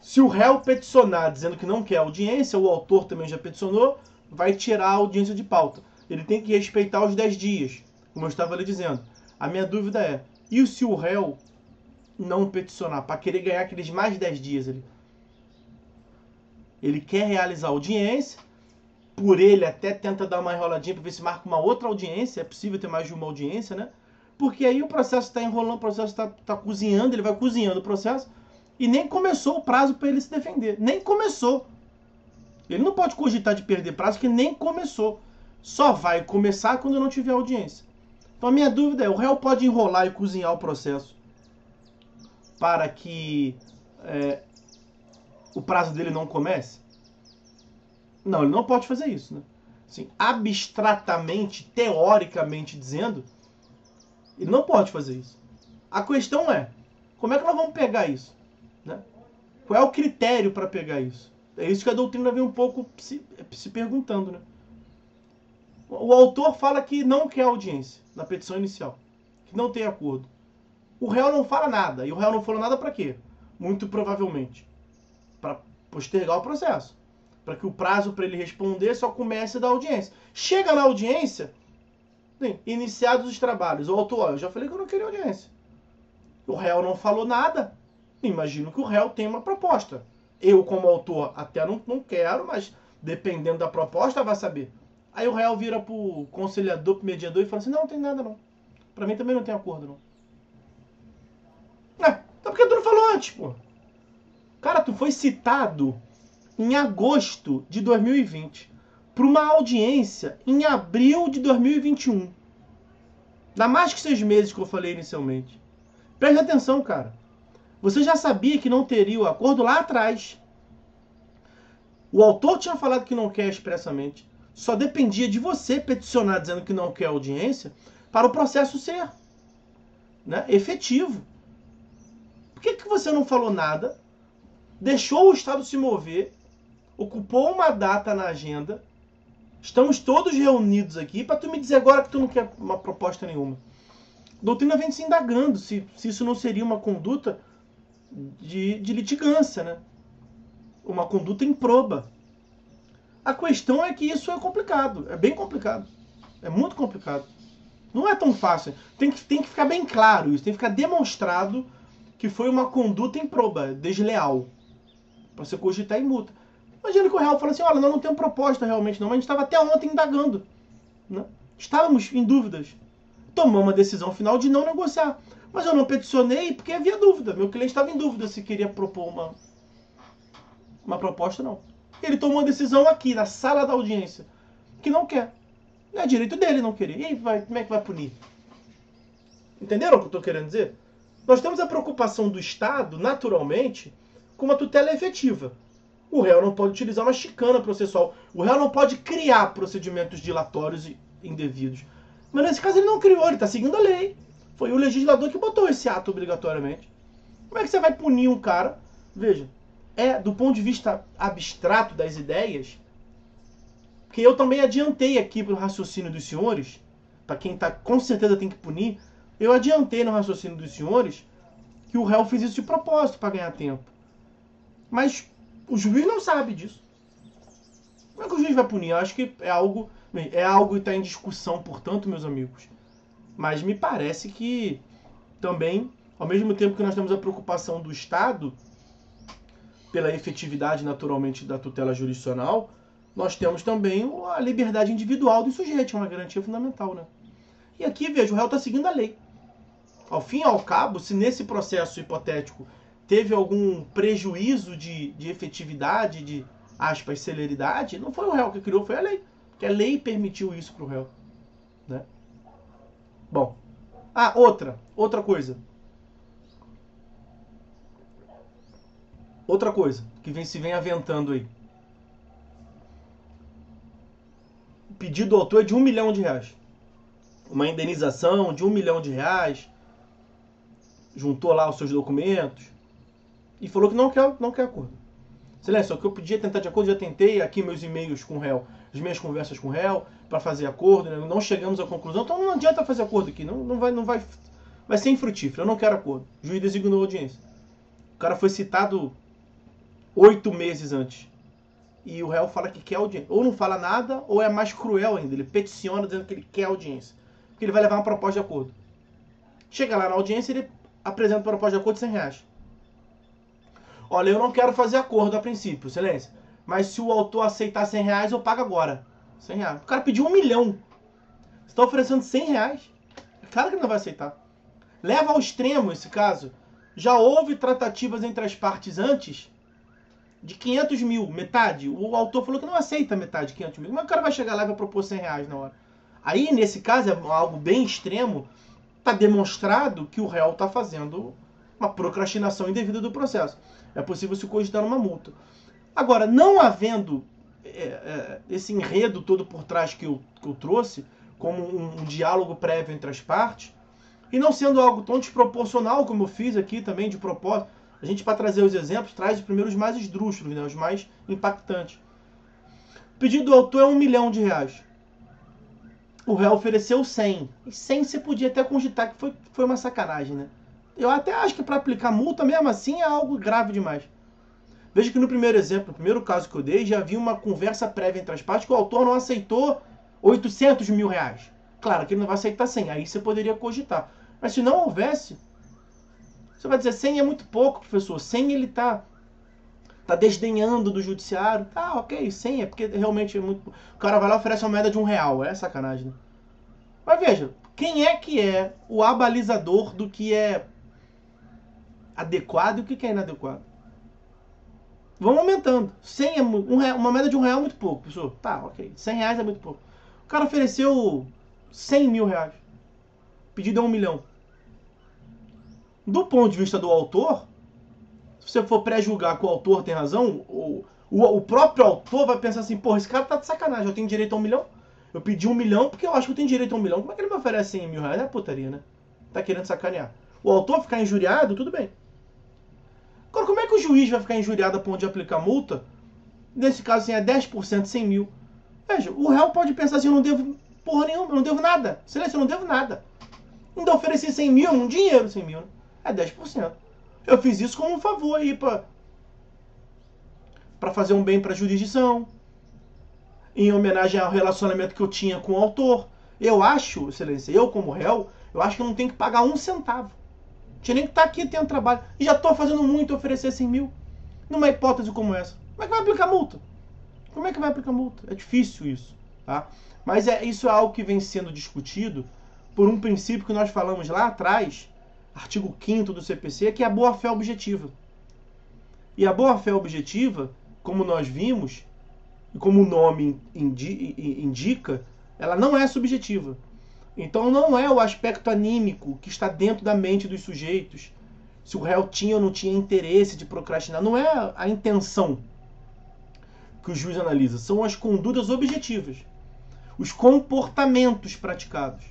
A: Se o réu peticionar dizendo que não quer audiência, o autor também já peticionou, vai tirar a audiência de pauta. Ele tem que respeitar os 10 dias, como eu estava lhe dizendo. A minha dúvida é, e se o réu não peticionar, para querer ganhar aqueles mais 10 dias ali? Ele quer realizar a audiência, por ele até tenta dar uma enroladinha para ver se marca uma outra audiência, é possível ter mais de uma audiência, né? Porque aí o processo está enrolando, o processo está cozinhando, ele vai cozinhando o processo, e nem começou o prazo para ele se defender. Nem começou. Ele não pode cogitar de perder prazo, que nem começou. Só vai começar quando não tiver audiência. Então a minha dúvida é, o réu pode enrolar e cozinhar o processo para que o prazo dele não comece? Não, ele não pode fazer isso, né? Assim, abstratamente, teoricamente dizendo, ele não pode fazer isso. A questão é, como é que nós vamos pegar isso? Né? Qual é o critério para pegar isso? É isso que a doutrina vem um pouco se perguntando, né? O autor fala que não quer audiência na petição inicial, que não tem acordo. O réu não fala nada. E o réu não falou nada para quê? Muito provavelmente para postergar o processo, para que o prazo para ele responder só comece da audiência. Chega na audiência, iniciados os trabalhos. O autor, eu já falei que eu não queria audiência. O réu não falou nada. Imagino que o réu tem uma proposta. Eu, como autor, até não quero, mas dependendo da proposta, vai saber. Aí o réu vira pro conciliador, pro mediador e fala assim, não tem nada não. Pra mim também não tem acordo não. Então por que tu não falou antes, pô? Cara, tu foi citado em agosto de 2020 para uma audiência em abril de 2021. Dá mais que 6 meses que eu falei inicialmente. Preste atenção, cara. Você já sabia que não teria o acordo lá atrás. O autor tinha falado que não quer expressamente. Só dependia de você peticionar dizendo que não quer audiência para o processo ser, né, efetivo. Por que você não falou nada? Deixou o Estado se mover, ocupou uma data na agenda, estamos todos reunidos aqui para tu me dizer agora que tu não quer uma proposta nenhuma. A doutrina vem se indagando se isso não seria uma conduta de litigância, né? Uma conduta improba. A questão é que isso é complicado, é bem complicado, é muito complicado. Não é tão fácil, tem que ficar bem claro isso, tem que ficar demonstrado que foi uma conduta improba, desleal, para você cogitar em multa. Imagina que o réu fala assim, olha, nós não temos proposta realmente não, mas a gente estava até ontem indagando, né? Estávamos em dúvidas. Tomamos uma decisão final de não negociar. Mas eu não peticionei porque havia dúvida. Meu cliente estava em dúvida se queria propor uma proposta ou não. Ele tomou uma decisão aqui, na sala da audiência, que não quer. É direito dele não querer. E aí, como é que vai punir? Entenderam o que eu estou querendo dizer? Nós temos a preocupação do Estado, naturalmente, com uma tutela efetiva. O réu não pode utilizar uma chicana processual. O réu não pode criar procedimentos dilatórios e indevidos. Mas nesse caso ele não criou, ele está seguindo a lei. Foi o legislador que botou esse ato obrigatoriamente. Como é que você vai punir um cara? Veja, do ponto de vista abstrato das ideias, que eu também adiantei aqui para o raciocínio dos senhores, para quem com certeza tem que punir, eu adiantei no raciocínio dos senhores que o réu fez isso de propósito para ganhar tempo. Mas o juiz não sabe disso. Como é que o juiz vai punir? Eu acho que é algo que está em discussão, portanto, meus amigos. Mas me parece que também, ao mesmo tempo que nós temos a preocupação do Estado pela efetividade, naturalmente, da tutela jurisdicional, nós temos também a liberdade individual do sujeito, é uma garantia fundamental, né? E aqui, veja, o réu está seguindo a lei. Ao fim e ao cabo, se nesse processo hipotético teve algum prejuízo de efetividade, de, aspas, celeridade, não foi o réu que criou, foi a lei. Porque a lei permitiu isso para o réu, né? Bom, outra coisa. Outra coisa que se vem aventando aí. O pedido do autor é de R$1 milhão. Uma indenização de R$1 milhão. Juntou lá os seus documentos e falou que não quer acordo. Silêncio, o que eu podia tentar de acordo, já tentei aqui meus e-mails com o réu, as minhas conversas com o réu, para fazer acordo, né? Não chegamos à conclusão, então não adianta fazer acordo aqui, vai ser infrutífero, eu não quero acordo. O juiz designou a audiência. O cara foi citado 8 meses antes. E o réu fala que quer audiência. Ou não fala nada, ou é mais cruel ainda, ele peticiona dizendo que ele quer audiência. Porque ele vai levar uma proposta de acordo. Chega lá na audiência, ele apresenta uma proposta de acordo de R$100. Olha, eu não quero fazer acordo a princípio, silêncio. Mas se o autor aceitar R$100, eu pago agora. R$100. O cara pediu R$1 milhão. Você está oferecendo R$100? É claro que ele não vai aceitar. Leva ao extremo esse caso. Já houve tratativas entre as partes antes de 500 mil, metade. O autor falou que não aceita metade de 500 mil. Mas o cara vai chegar lá e vai propor R$100 na hora. Aí, nesse caso, é algo bem extremo. Está demonstrado que o réu está fazendo uma procrastinação indevida do processo. É possível se cogitar uma multa. Agora, não havendo esse enredo todo por trás que eu trouxe, como um diálogo prévio entre as partes, e não sendo algo tão desproporcional como eu fiz aqui também, de propósito, a gente, para trazer os exemplos, traz primeiro os mais esdrúxulos, né, os mais impactantes. O pedido do autor é R$1 milhão. O réu ofereceu 100. E 100 você podia até cogitar que foi uma sacanagem, né? Eu até acho que para aplicar multa, mesmo assim, é algo grave demais. Veja que no primeiro exemplo, no primeiro caso que eu dei, já havia uma conversa prévia entre as partes que o autor não aceitou R$800 mil. Claro que ele não vai aceitar 100, aí você poderia cogitar. Mas se não houvesse, Você vai dizer, 100 é muito pouco, professor. 100 ele tá desdenhando do judiciário. Tá, ok, 100 é porque realmente é muito... O cara vai lá e oferece uma moeda de R$1. É sacanagem, né? Mas veja, quem é que é o abalizador do que é adequado e o que é inadequado? Vamos aumentando. 100 é uma moeda de R$1 é muito pouco, professor. Tá, ok. R$100 é muito pouco. O cara ofereceu 100 mil reais. Pedido é 1 milhão. Do ponto de vista do autor, se você for pré-julgar que o autor tem razão, o próprio autor vai pensar assim, porra, esse cara tá de sacanagem, eu tenho direito a 1 milhão? Eu pedi 1 milhão porque eu acho que eu tenho direito a 1 milhão. Como é que ele me oferece 100 mil reais? É putaria, né? Tá querendo sacanear. O autor ficar injuriado, tudo bem. Agora, como é que o juiz vai ficar injuriado a ponto de aplicar multa? Nesse caso, assim, é 10%, 100 mil. Veja, o réu pode pensar assim, eu não devo porra nenhuma, eu não devo nada. Silêncio, eu não devo nada. Ainda ofereci 100 mil, é um dinheiro 100 mil, né? É 10%. Eu fiz isso como um favor aí pra fazer um bem pra jurisdição, em homenagem ao relacionamento que eu tinha com o autor. Eu acho, excelência, eu como réu, eu acho que eu não tenho que pagar 1 centavo. Tinha nem que estar aqui tendo trabalho. E já estou fazendo muito oferecer 100 mil. Numa hipótese como essa. Como é que vai aplicar multa? Como é que vai aplicar multa? É difícil isso. Tá? Mas isso é algo que vem sendo discutido por um princípio que nós falamos lá atrás, artigo 5º do CPC, que é a boa-fé objetiva. E a boa-fé objetiva, como nós vimos, e como o nome indica, ela não é subjetiva. Então não é o aspecto anímico que está dentro da mente dos sujeitos, se o réu tinha ou não tinha interesse de procrastinar. Não é a intenção que o juiz analisa, são as condutas objetivas, os comportamentos praticados.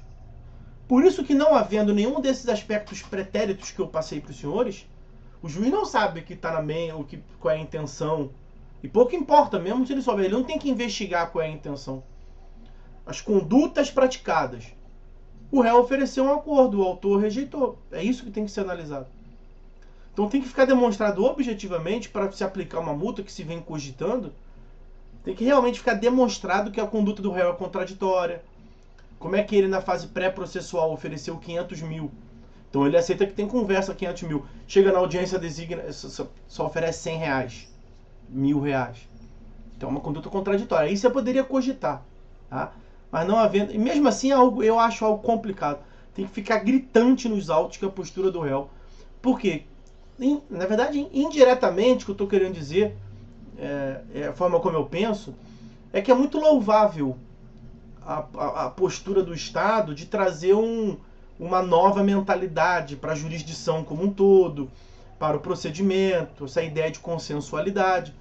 A: Por isso que não havendo nenhum desses aspectos pretéritos que eu passei para os senhores, o juiz não sabe o que está na mente, qual é a intenção. E pouco importa, mesmo se ele souber, ele não tem que investigar qual é a intenção. As condutas praticadas. O réu ofereceu um acordo, o autor rejeitou. É isso que tem que ser analisado. Então tem que ficar demonstrado objetivamente, para se aplicar uma multa que se vem cogitando, tem que realmente ficar demonstrado que a conduta do réu é contraditória. Como é que ele na fase pré-processual ofereceu 500 mil? Então ele aceita que tem conversa 500 mil. Chega na audiência, designa, só oferece 100 reais, 1.000 reais. Então é uma conduta contraditória. Aí você poderia cogitar, tá? Mas não havendo... E mesmo assim eu acho algo complicado. Tem que ficar gritante nos autos que a postura do réu. Por quê? Na verdade, indiretamente, o que eu estou querendo dizer, a forma como eu penso, é que é muito louvável a postura do Estado de trazer uma nova mentalidade para a jurisdição como um todo, para o procedimento, essa ideia de consensualidade.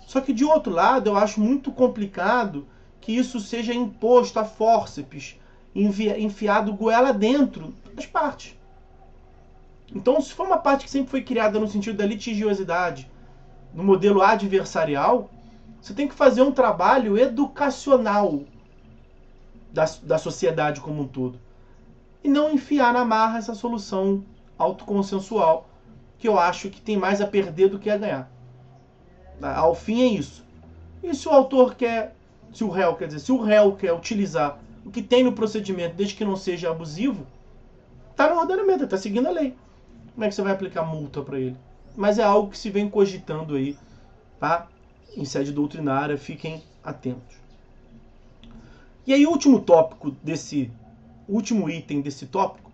A: Só que, de outro lado, eu acho muito complicado que isso seja imposto a fórceps, enfiado goela dentro das partes. Então, se for uma parte que sempre foi criada no sentido da litigiosidade, no modelo adversarial, você tem que fazer um trabalho educacional da sociedade como um todo. E não enfiar na marra essa solução autoconsensual, que eu acho que tem mais a perder do que a ganhar. Ao fim é isso. E se o autor quer... Se o réu quer utilizar o que tem no procedimento, desde que não seja abusivo, está no ordenamento, está seguindo a lei. Como é que você vai aplicar multa para ele? Mas é algo que se vem cogitando aí, tá? Em sede doutrinária, fiquem atentos. E aí, o último item desse tópico,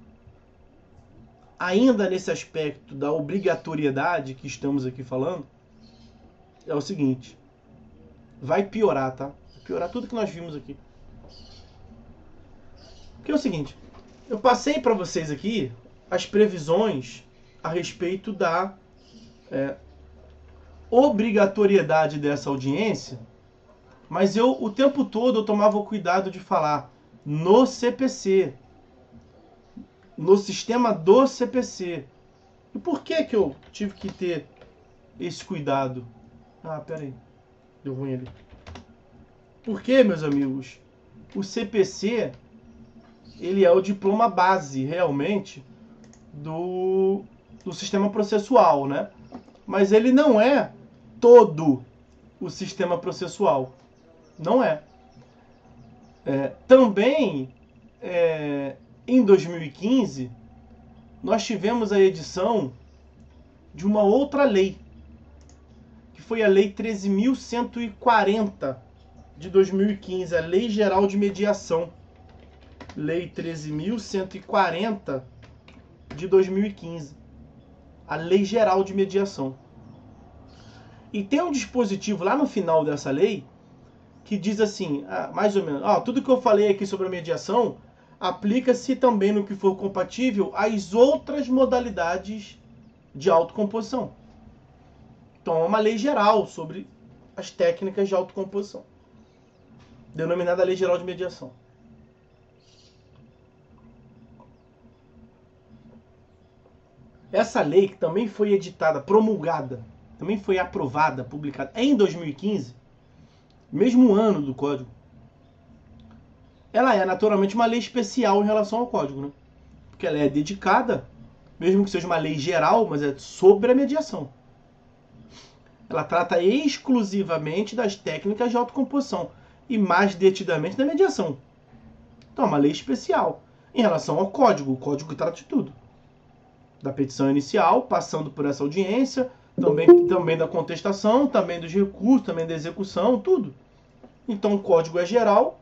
A: ainda nesse aspecto da obrigatoriedade que estamos aqui falando, é o seguinte: vai piorar, tá? Piorar tudo que nós vimos aqui. Porque é o seguinte, eu passei para vocês aqui as previsões a respeito da obrigatoriedade dessa audiência, mas o tempo todo eu tomava o cuidado de falar no CPC, no sistema do CPC. E por que eu tive que ter esse cuidado? Ah, peraí, deu ruim ali. Porque, meus amigos, o CPC, ele é o diploma base, realmente, do sistema processual, né? Mas ele não é todo o sistema processual. Não é. Também, em 2015, nós tivemos a edição de uma outra lei, que foi a Lei 13.140 de 2015, a Lei Geral de Mediação. Lei 13.140 de 2015, a Lei Geral de Mediação. E tem um dispositivo lá no final dessa lei que diz assim, mais ou menos, tudo que eu falei aqui sobre a mediação aplica-se também no que for compatível às outras modalidades de autocomposição. Então é uma lei geral sobre as técnicas de autocomposição, denominada Lei Geral de Mediação. Essa lei, que também foi editada, promulgada, também foi aprovada, publicada em 2015, mesmo ano do Código, ela é naturalmente uma lei especial em relação ao Código, né? Porque ela é dedicada, mesmo que seja uma lei geral, mas é sobre a mediação. Ela trata exclusivamente das técnicas de autocomposição e mais detidamente da mediação. Então é uma lei especial em relação ao Código, o Código trata de tudo. Da petição inicial, passando por essa audiência, também da contestação, também dos recursos, também da execução, tudo. Então o Código é geral,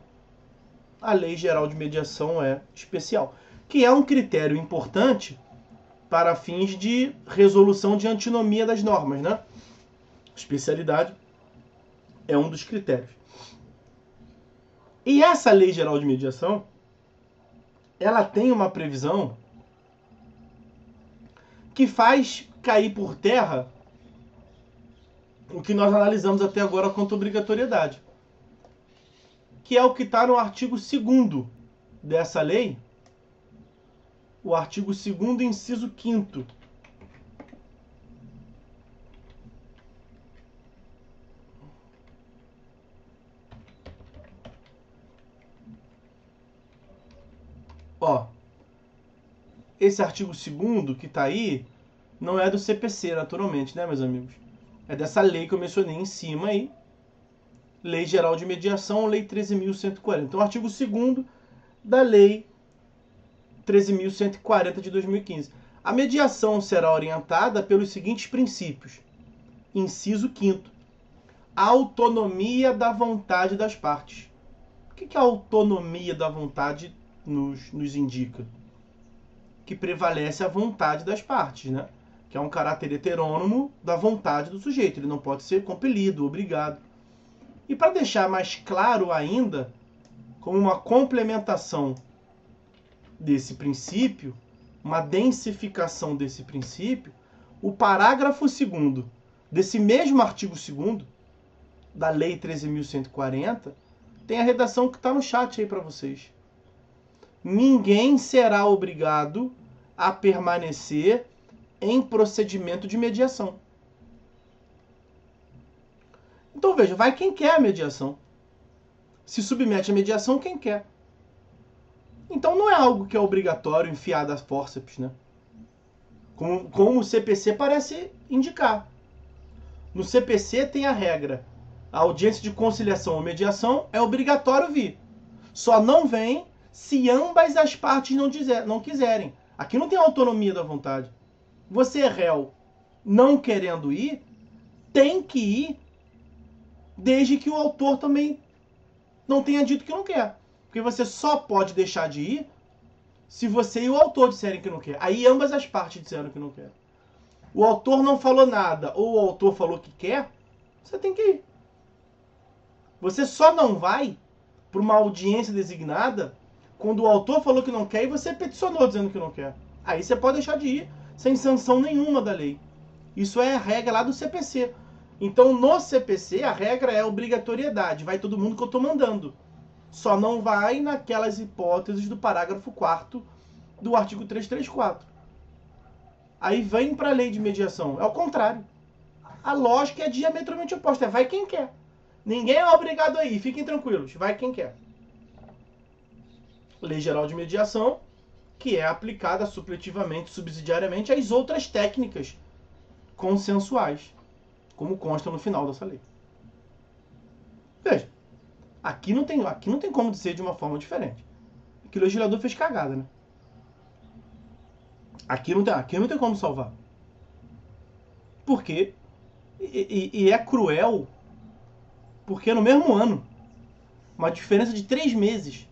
A: a Lei Geral de Mediação é especial, que é um critério importante para fins de resolução de antinomia das normas, né? Especialidade é um dos critérios. E essa Lei Geral de Mediação, ela tem uma previsão que faz cair por terra o que nós analisamos até agora quanto à obrigatoriedade, que é o que está no artigo 2º dessa lei, o artigo 2º, inciso 5º. Esse artigo 2º que está aí não é do CPC, naturalmente, né, meus amigos? É dessa lei que eu mencionei em cima aí, Lei Geral de Mediação, Lei 13.140. Então, o artigo 2º da Lei 13.140 de 2015. A mediação será orientada pelos seguintes princípios. Inciso 5º. A autonomia da vontade das partes. O que a autonomia da vontade nos indica? Que prevalece a vontade das partes, né? Que é um caráter heterônomo da vontade do sujeito. Ele não pode ser compelido, obrigado. E para deixar mais claro ainda, como uma complementação desse princípio, uma densificação desse princípio, o parágrafo 2º desse mesmo artigo 2º da Lei 13.140 tem a redação que está no chat aí para vocês. Ninguém será obrigado a permanecer em procedimento de mediação. Então veja, vai quem quer a mediação. Se submete à mediação quem quer. Então não é algo que é obrigatório, enfiado a fórceps, né? Como o CPC parece indicar. No CPC tem a regra. A audiência de conciliação ou mediação é obrigatório vir. Só não vem se ambas as partes não quiserem. Aqui não tem autonomia da vontade. Você é réu não querendo ir, tem que ir, desde que o autor também não tenha dito que não quer. Porque você só pode deixar de ir se você e o autor disserem que não quer. Aí ambas as partes disseram que não quer. O autor não falou nada ou o autor falou que quer, você tem que ir. Você só não vai para uma audiência designada quando o autor falou que não quer e você peticionou dizendo que não quer. Aí você pode deixar de ir sem sanção nenhuma da lei. Isso é a regra lá do CPC. Então no CPC a regra é obrigatoriedade. Vai todo mundo que eu estou mandando. Só não vai naquelas hipóteses do parágrafo 4º do artigo 334. Aí vem para a lei de mediação. É o contrário. A lógica é diametralmente oposta. É vai quem quer. Ninguém é obrigado a ir. Fiquem tranquilos. Vai quem quer. Lei Geral de Mediação, que é aplicada supletivamente, subsidiariamente, às outras técnicas consensuais, como consta no final dessa lei. Veja, aqui não tem como dizer de uma forma diferente. Que o legislador fez cagada, né? Aqui não tem como salvar. Porque, e é cruel, porque no mesmo ano, uma diferença de 3 meses,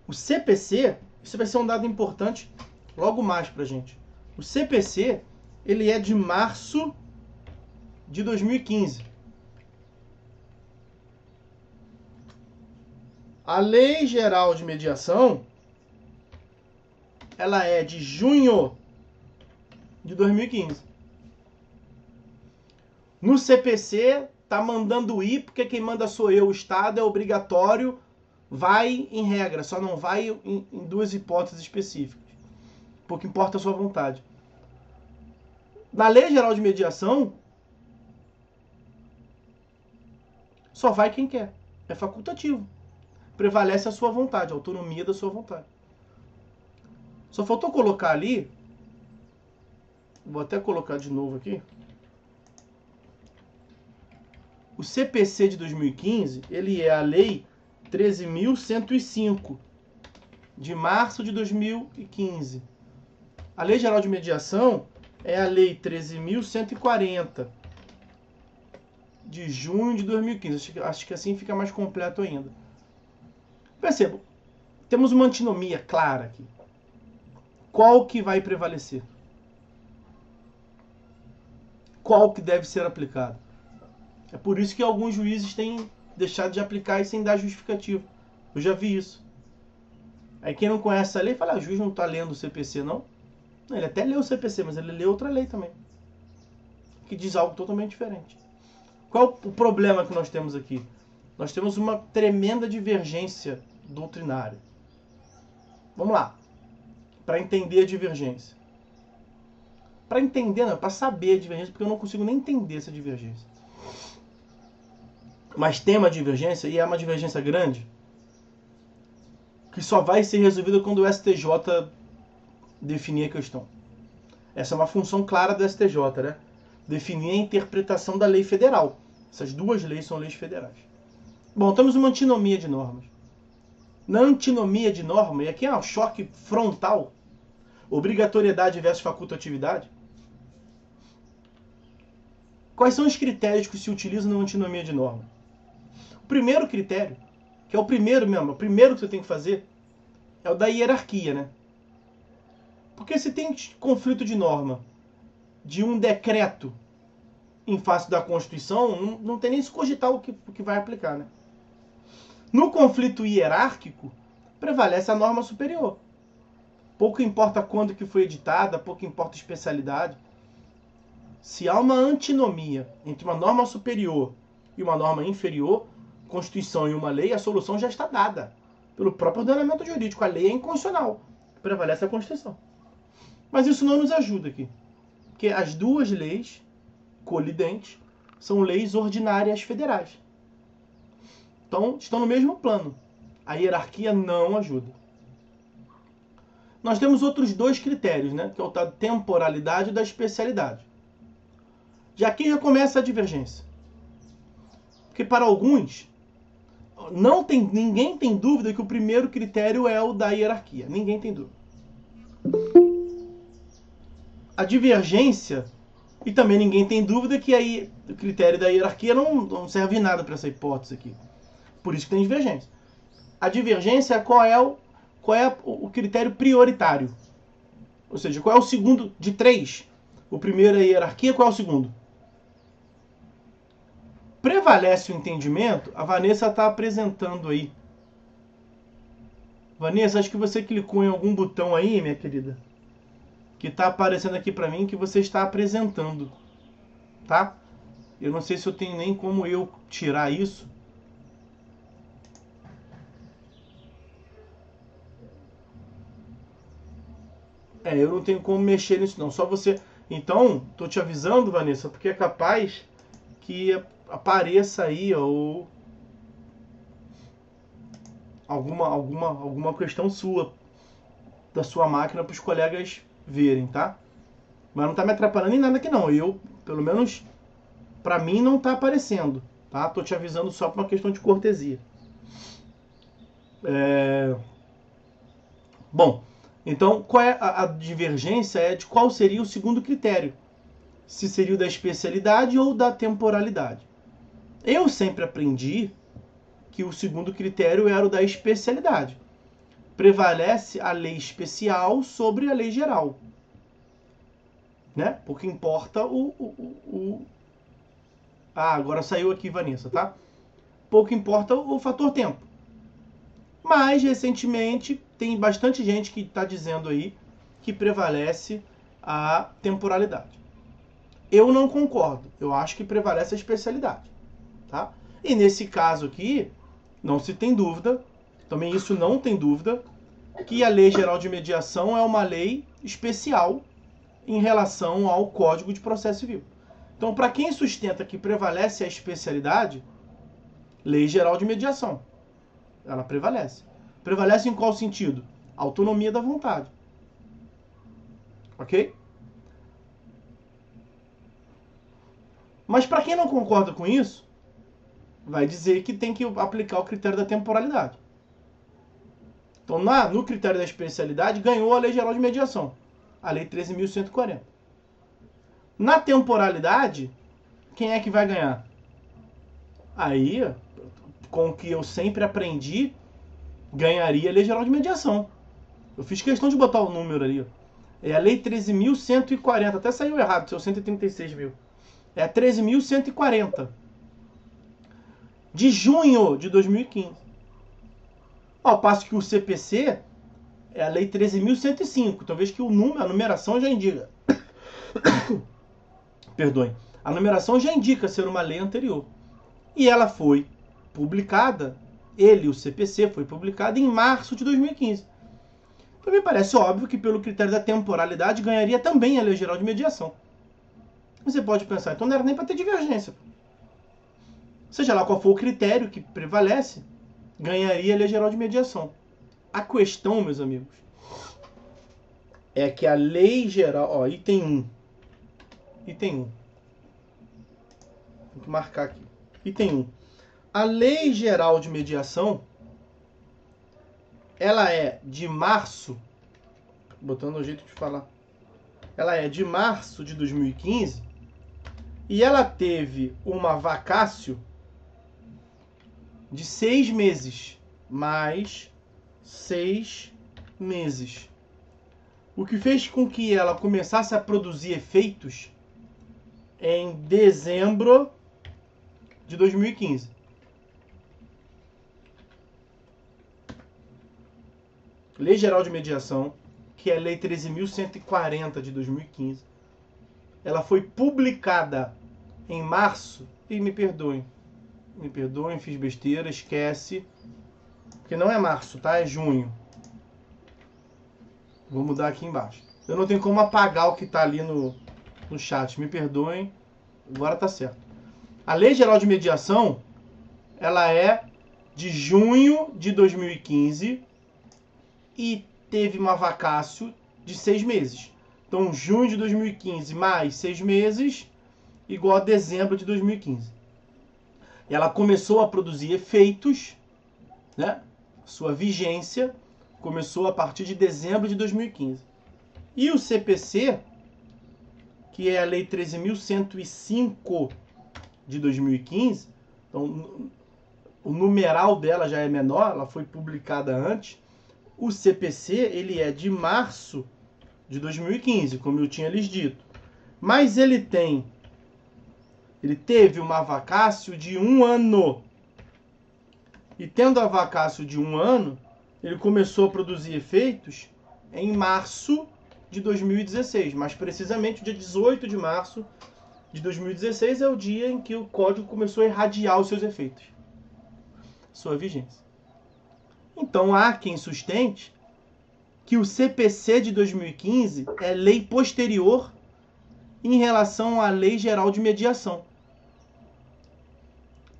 A: o CPC, isso vai ser um dado importante logo mais pra gente. O CPC, ele é de março de 2015. A Lei Geral de Mediação, ela é de junho de 2015. No CPC, tá mandando ir, porque quem manda sou eu, o Estado, é obrigatório, vai em regra, só não vai em 2 hipóteses específicas. Pouco importa a sua vontade. Na Lei Geral de Mediação, só vai quem quer. É facultativo. Prevalece a sua vontade, a autonomia da sua vontade. Só faltou colocar ali, vou até colocar de novo aqui, o CPC de 2015, ele é a Lei 13.105, de março de 2015. A Lei Geral de Mediação é a Lei 13.140, de junho de 2015. Acho que assim fica mais completo ainda. Percebam, temos uma antinomia clara aqui. Qual que vai prevalecer? Qual que deve ser aplicado? É por isso que alguns juízes têm deixado de aplicar e sem dar justificativo. Eu já vi isso. Aí quem não conhece a lei fala, o juiz não está lendo o CPC, não? Não, ele até leu o CPC, mas ele lê outra lei também, que diz algo totalmente diferente. Qual o problema que nós temos aqui? Nós temos uma tremenda divergência doutrinária. Vamos lá. Para entender a divergência. Para entender, não, para saber a divergência, porque eu não consigo nem entender essa divergência. Mas tem uma divergência, e é uma divergência grande, que só vai ser resolvida quando o STJ definir a questão. Essa é uma função clara do STJ, né? Definir a interpretação da lei federal. Essas 2 leis são leis federais. Bom, temos uma antinomia de normas. Na antinomia de norma, e aqui é um choque frontal, obrigatoriedade versus facultatividade. Quais são os critérios que se utilizam na antinomia de norma? O primeiro critério, que é o primeiro mesmo, o primeiro que você tem que fazer, é o da hierarquia, né? Porque se tem conflito de norma de um decreto em face da Constituição, não tem nem se cogitar o que vai aplicar, né? No conflito hierárquico, prevalece a norma superior. Pouco importa quando que foi editada, pouco importa a especialidade. Se há uma antinomia entre uma norma superior e uma norma inferior, Constituição e uma lei, a solução já está dada pelo próprio ordenamento jurídico. A lei é inconstitucional. Prevalece a Constituição. Mas isso não nos ajuda aqui. Porque as 2 leis colidentes são leis ordinárias federais. Então, estão no mesmo plano. A hierarquia não ajuda. Nós temos outros 2 critérios, né? Que é o da temporalidade e da especialidade. Já aqui já começa a divergência. Porque para alguns, ninguém tem dúvida que o primeiro critério é o da hierarquia. Ninguém tem dúvida. A divergência, e também ninguém tem dúvida que aí o critério da hierarquia não serve nada para essa hipótese aqui. Por isso que tem divergência. A divergência é qual é o critério prioritário. Ou seja, qual é o segundo de 3? O primeiro é a hierarquia, qual é o segundo? Prevalece o entendimento? A Vanessa está apresentando aí. Vanessa, acho que você clicou em algum botão aí, minha querida, que está aparecendo aqui para mim que você está apresentando, tá? Eu não sei se eu tenho nem como eu tirar isso. Eu não tenho como mexer nisso não, só você. Então, tô te avisando, Vanessa, porque é capaz que apareça aí ou alguma questão sua, da sua máquina, para os colegas verem, tá? Mas não tá me atrapalhando em nada aqui não. Eu, pelo menos, para mim não tá aparecendo, tá? Tô te avisando só por uma questão de cortesia. Bom, então qual é a divergência? É de qual seria o segundo critério. se seria o da especialidade ou da temporalidade. Eu sempre aprendi que o segundo critério era o da especialidade. Prevalece a lei especial sobre a lei geral, né? Porque importa agora saiu aqui, Vanessa, tá? Pouco importa o fator tempo. Mas, recentemente, tem bastante gente que está dizendo aí que prevalece a temporalidade. Eu não concordo. Eu acho que prevalece a especialidade, tá? E nesse caso aqui, não se tem dúvida, também isso não tem dúvida, que a Lei Geral de Mediação é uma lei especial em relação ao Código de Processo Civil. Então, para quem sustenta que prevalece a especialidade, Lei Geral de Mediação, ela prevalece. Prevalece em qual sentido? Autonomia da vontade. Ok? Mas para quem não concorda com isso, vai dizer que tem que aplicar o critério da temporalidade. Então, no critério da especialidade, ganhou a Lei Geral de Mediação, a Lei 13.140. Na temporalidade, quem é que vai ganhar? Aí, com o que eu sempre aprendi, ganharia a Lei Geral de Mediação. Eu fiz questão de botar o número ali. É a Lei 13.140. Até saiu errado, seu 136 mil. É a 13.140. De junho de 2015. Ao passo que o CPC é a Lei 13.105. Então veja que a numeração já indica. Perdoem. A numeração já indica ser uma lei anterior. E ela foi publicada, o CPC, foi publicado em março de 2015. Então me parece óbvio que pelo critério da temporalidade ganharia também a Lei Geral de Mediação. Você pode pensar, então não era nem para ter divergência. Seja lá qual for o critério que prevalece, ganharia a Lei Geral de Mediação. A questão, meus amigos, é que a Lei Geral... item 1. Item 1. Tem que marcar aqui. Item 1. A Lei Geral de Mediação, ela é de março, botando o jeito de falar, ela é de março de 2015 e ela teve uma vacácio de 6 meses, mais 6 meses. O que fez com que ela começasse a produzir efeitos em dezembro de 2015. Lei Geral de Mediação, que é a Lei 13.140 de 2015. Ela foi publicada em março, e me perdoem, fiz besteira, esquece, porque não é março, tá? É junho. Vou mudar aqui embaixo. Eu não tenho como apagar o que está ali no chat, me perdoem, agora tá certo. A Lei Geral de Mediação, ela é de junho de 2015 e teve uma vacácio de 6 meses. Então, junho de 2015 mais 6 meses, igual a dezembro de 2015. E ela começou a produzir efeitos, né? Sua vigência começou a partir de dezembro de 2015. E o CPC, que é a Lei 13.105 de 2015, então o numeral dela já é menor, ela foi publicada antes. O CPC, ele é de março de 2015, como eu tinha lhes dito. Mas ele teve uma vacácio de 1 ano. E tendo a vacácio de 1 ano, ele começou a produzir efeitos em março de 2016. Mais precisamente, o dia 18 de março de 2016 é o dia em que o código começou a irradiar os seus efeitos. Sua vigência. Então, há quem sustente que o CPC de 2015 é lei posterior em relação à Lei Geral de Mediação.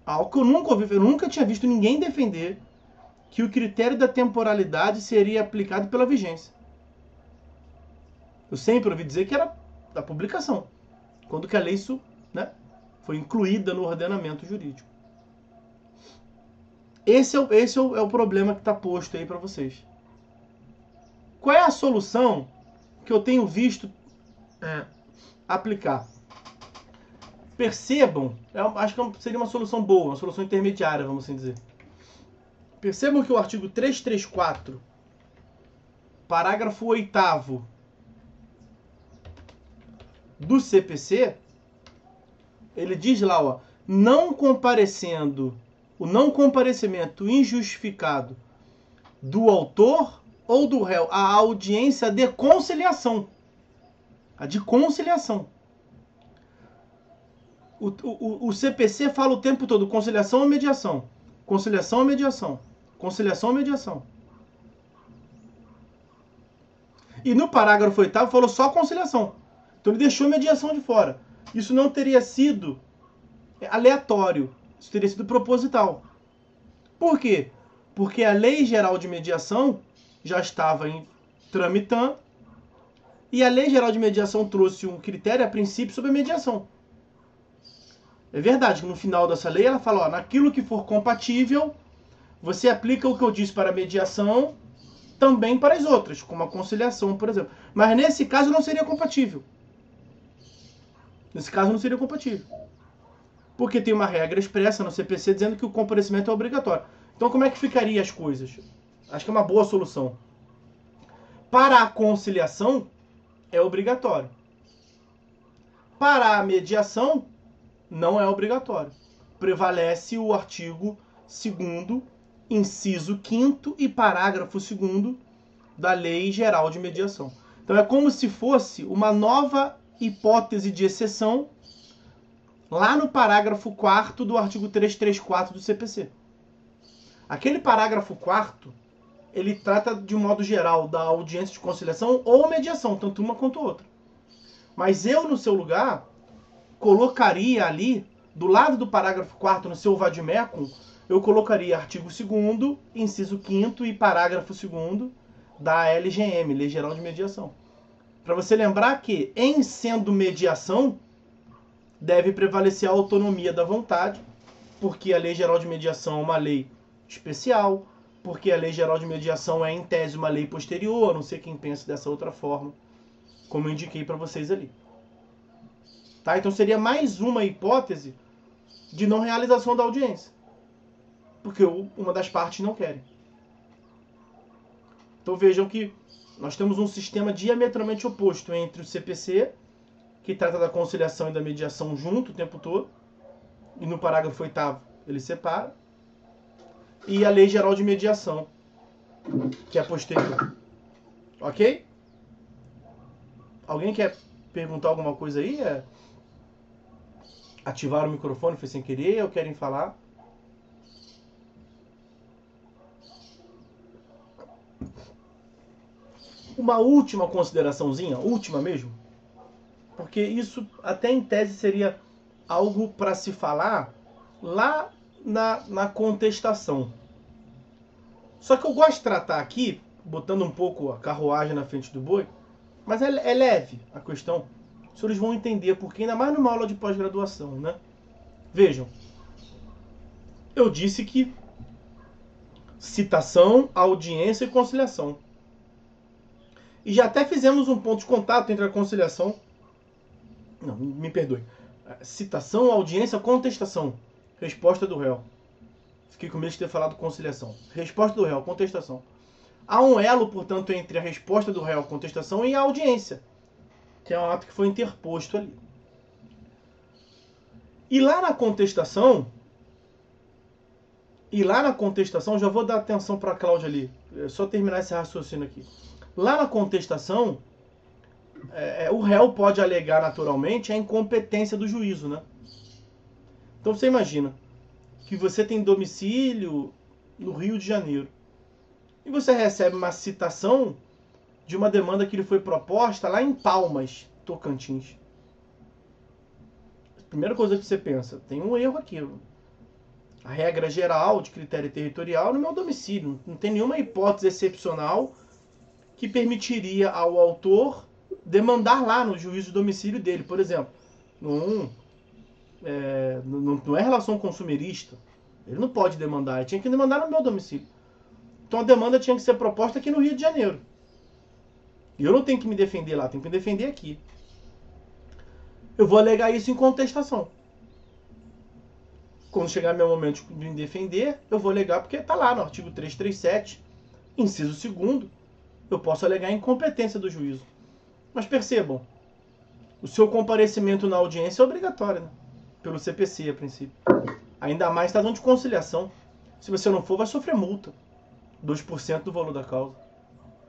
A: Algo que eu nunca ouvi, eu nunca tinha visto ninguém defender que o critério da temporalidade seria aplicado pela vigência. Eu sempre ouvi dizer que era da publicação, quando que a lei foi incluída no ordenamento jurídico. Esse é o problema que está posto aí para vocês. Qual é a solução que eu tenho visto aplicar? Percebam, acho que seria uma solução boa, uma solução intermediária, vamos assim dizer. Percebam que o artigo 334, parágrafo 8º do CPC, ele diz lá, ó, não comparecendo, o não comparecimento injustificado do autor ou do réu à audiência de conciliação. A de conciliação. O CPC fala o tempo todo conciliação ou mediação. Conciliação ou mediação. Conciliação ou mediação. E no parágrafo 8º falou só conciliação. Então ele deixou mediação de fora. Isso não teria sido aleatório. Isso teria sido proposital. Por quê? Porque a Lei Geral de Mediação já estava tramitando e a Lei Geral de Mediação trouxe um critério a princípio sobre a mediação. É verdade que no final dessa lei ela fala, ó, naquilo que for compatível, você aplica o que eu disse para a mediação também para as outras, como a conciliação, por exemplo. Mas nesse caso não seria compatível. Nesse caso não seria compatível. Porque tem uma regra expressa no CPC dizendo que o comparecimento é obrigatório. Então como é que ficaria as coisas? Acho que é uma boa solução. Para a conciliação, é obrigatório. Para a mediação, não é obrigatório. Prevalece o artigo 2º, inciso 5º e parágrafo 2º da Lei Geral de Mediação. Então é como se fosse uma nova hipótese de exceção lá no parágrafo 4º do artigo 334 do CPC. Aquele parágrafo 4º, ele trata de um modo geral da audiência de conciliação ou mediação, tanto uma quanto outra. Mas eu, no seu lugar, colocaria ali, do lado do parágrafo 4º, no seu vademecum, eu colocaria artigo 2º, inciso 5º e parágrafo 2º da LGM, Lei Geral de Mediação. Para você lembrar que, em sendo mediação, deve prevalecer a autonomia da vontade, porque a Lei Geral de Mediação é uma lei especial, porque a Lei Geral de Mediação é, em tese, uma lei posterior, não sei quem pensa dessa outra forma, como eu indiquei para vocês ali. Tá? Então seria mais uma hipótese de não realização da audiência, porque uma das partes não quer. Então vejam que nós temos um sistema diametralmente oposto entre o CPC, que trata da conciliação e da mediação junto o tempo todo, e no parágrafo 8º ele separa, e a Lei Geral de Mediação, que é posterior. Ok? Alguém quer perguntar alguma coisa aí? Ativar o microfone, foi sem querer, ou querem falar? Uma última consideraçãozinha, última mesmo, porque isso até em tese seria algo para se falar lá na contestação. Só que eu gosto de tratar aqui, botando um pouco a carruagem na frente do boi, mas é leve a questão. Os senhores vão entender porque, ainda mais numa aula de pós-graduação, né? Vejam, eu disse que citação, audiência e conciliação. E já até fizemos um ponto de contato entre a conciliação... Não, me perdoe. Citação, audiência, contestação. Resposta do réu. Fiquei com medo de ter falado conciliação. Resposta do réu, contestação. Há um elo, portanto, entre a resposta do réu, contestação, e a audiência, que é um ato que foi interposto ali. E lá na contestação, já vou dar atenção para a Cláudia ali, só terminar esse raciocínio aqui. Lá na contestação, o réu pode alegar naturalmente a incompetência do juízo, né? Então você imagina que você tem domicílio no Rio de Janeiro e você recebe uma citação de uma demanda que lhe foi proposta lá em Palmas, Tocantins. Primeira coisa que você pensa, tem um erro aqui. A regra geral de critério territorial no meu domicílio. Não tem nenhuma hipótese excepcional que permitiria ao autor demandar lá no juízo de domicílio dele. Por exemplo, não é relação consumerista. Ele não pode demandar, ele tinha que demandar no meu domicílio. Então a demanda tinha que ser proposta aqui no Rio de Janeiro. E eu não tenho que me defender lá, tenho que me defender aqui. Eu vou alegar isso em contestação. Quando chegar meu momento de me defender, eu vou alegar porque está lá no artigo 337, inciso 2º, eu posso alegar a incompetência do juízo. Mas percebam, o seu comparecimento na audiência é obrigatório, né? Pelo CPC, a princípio. Ainda mais estadão de conciliação. Se você não for, vai sofrer multa. 2% do valor da causa.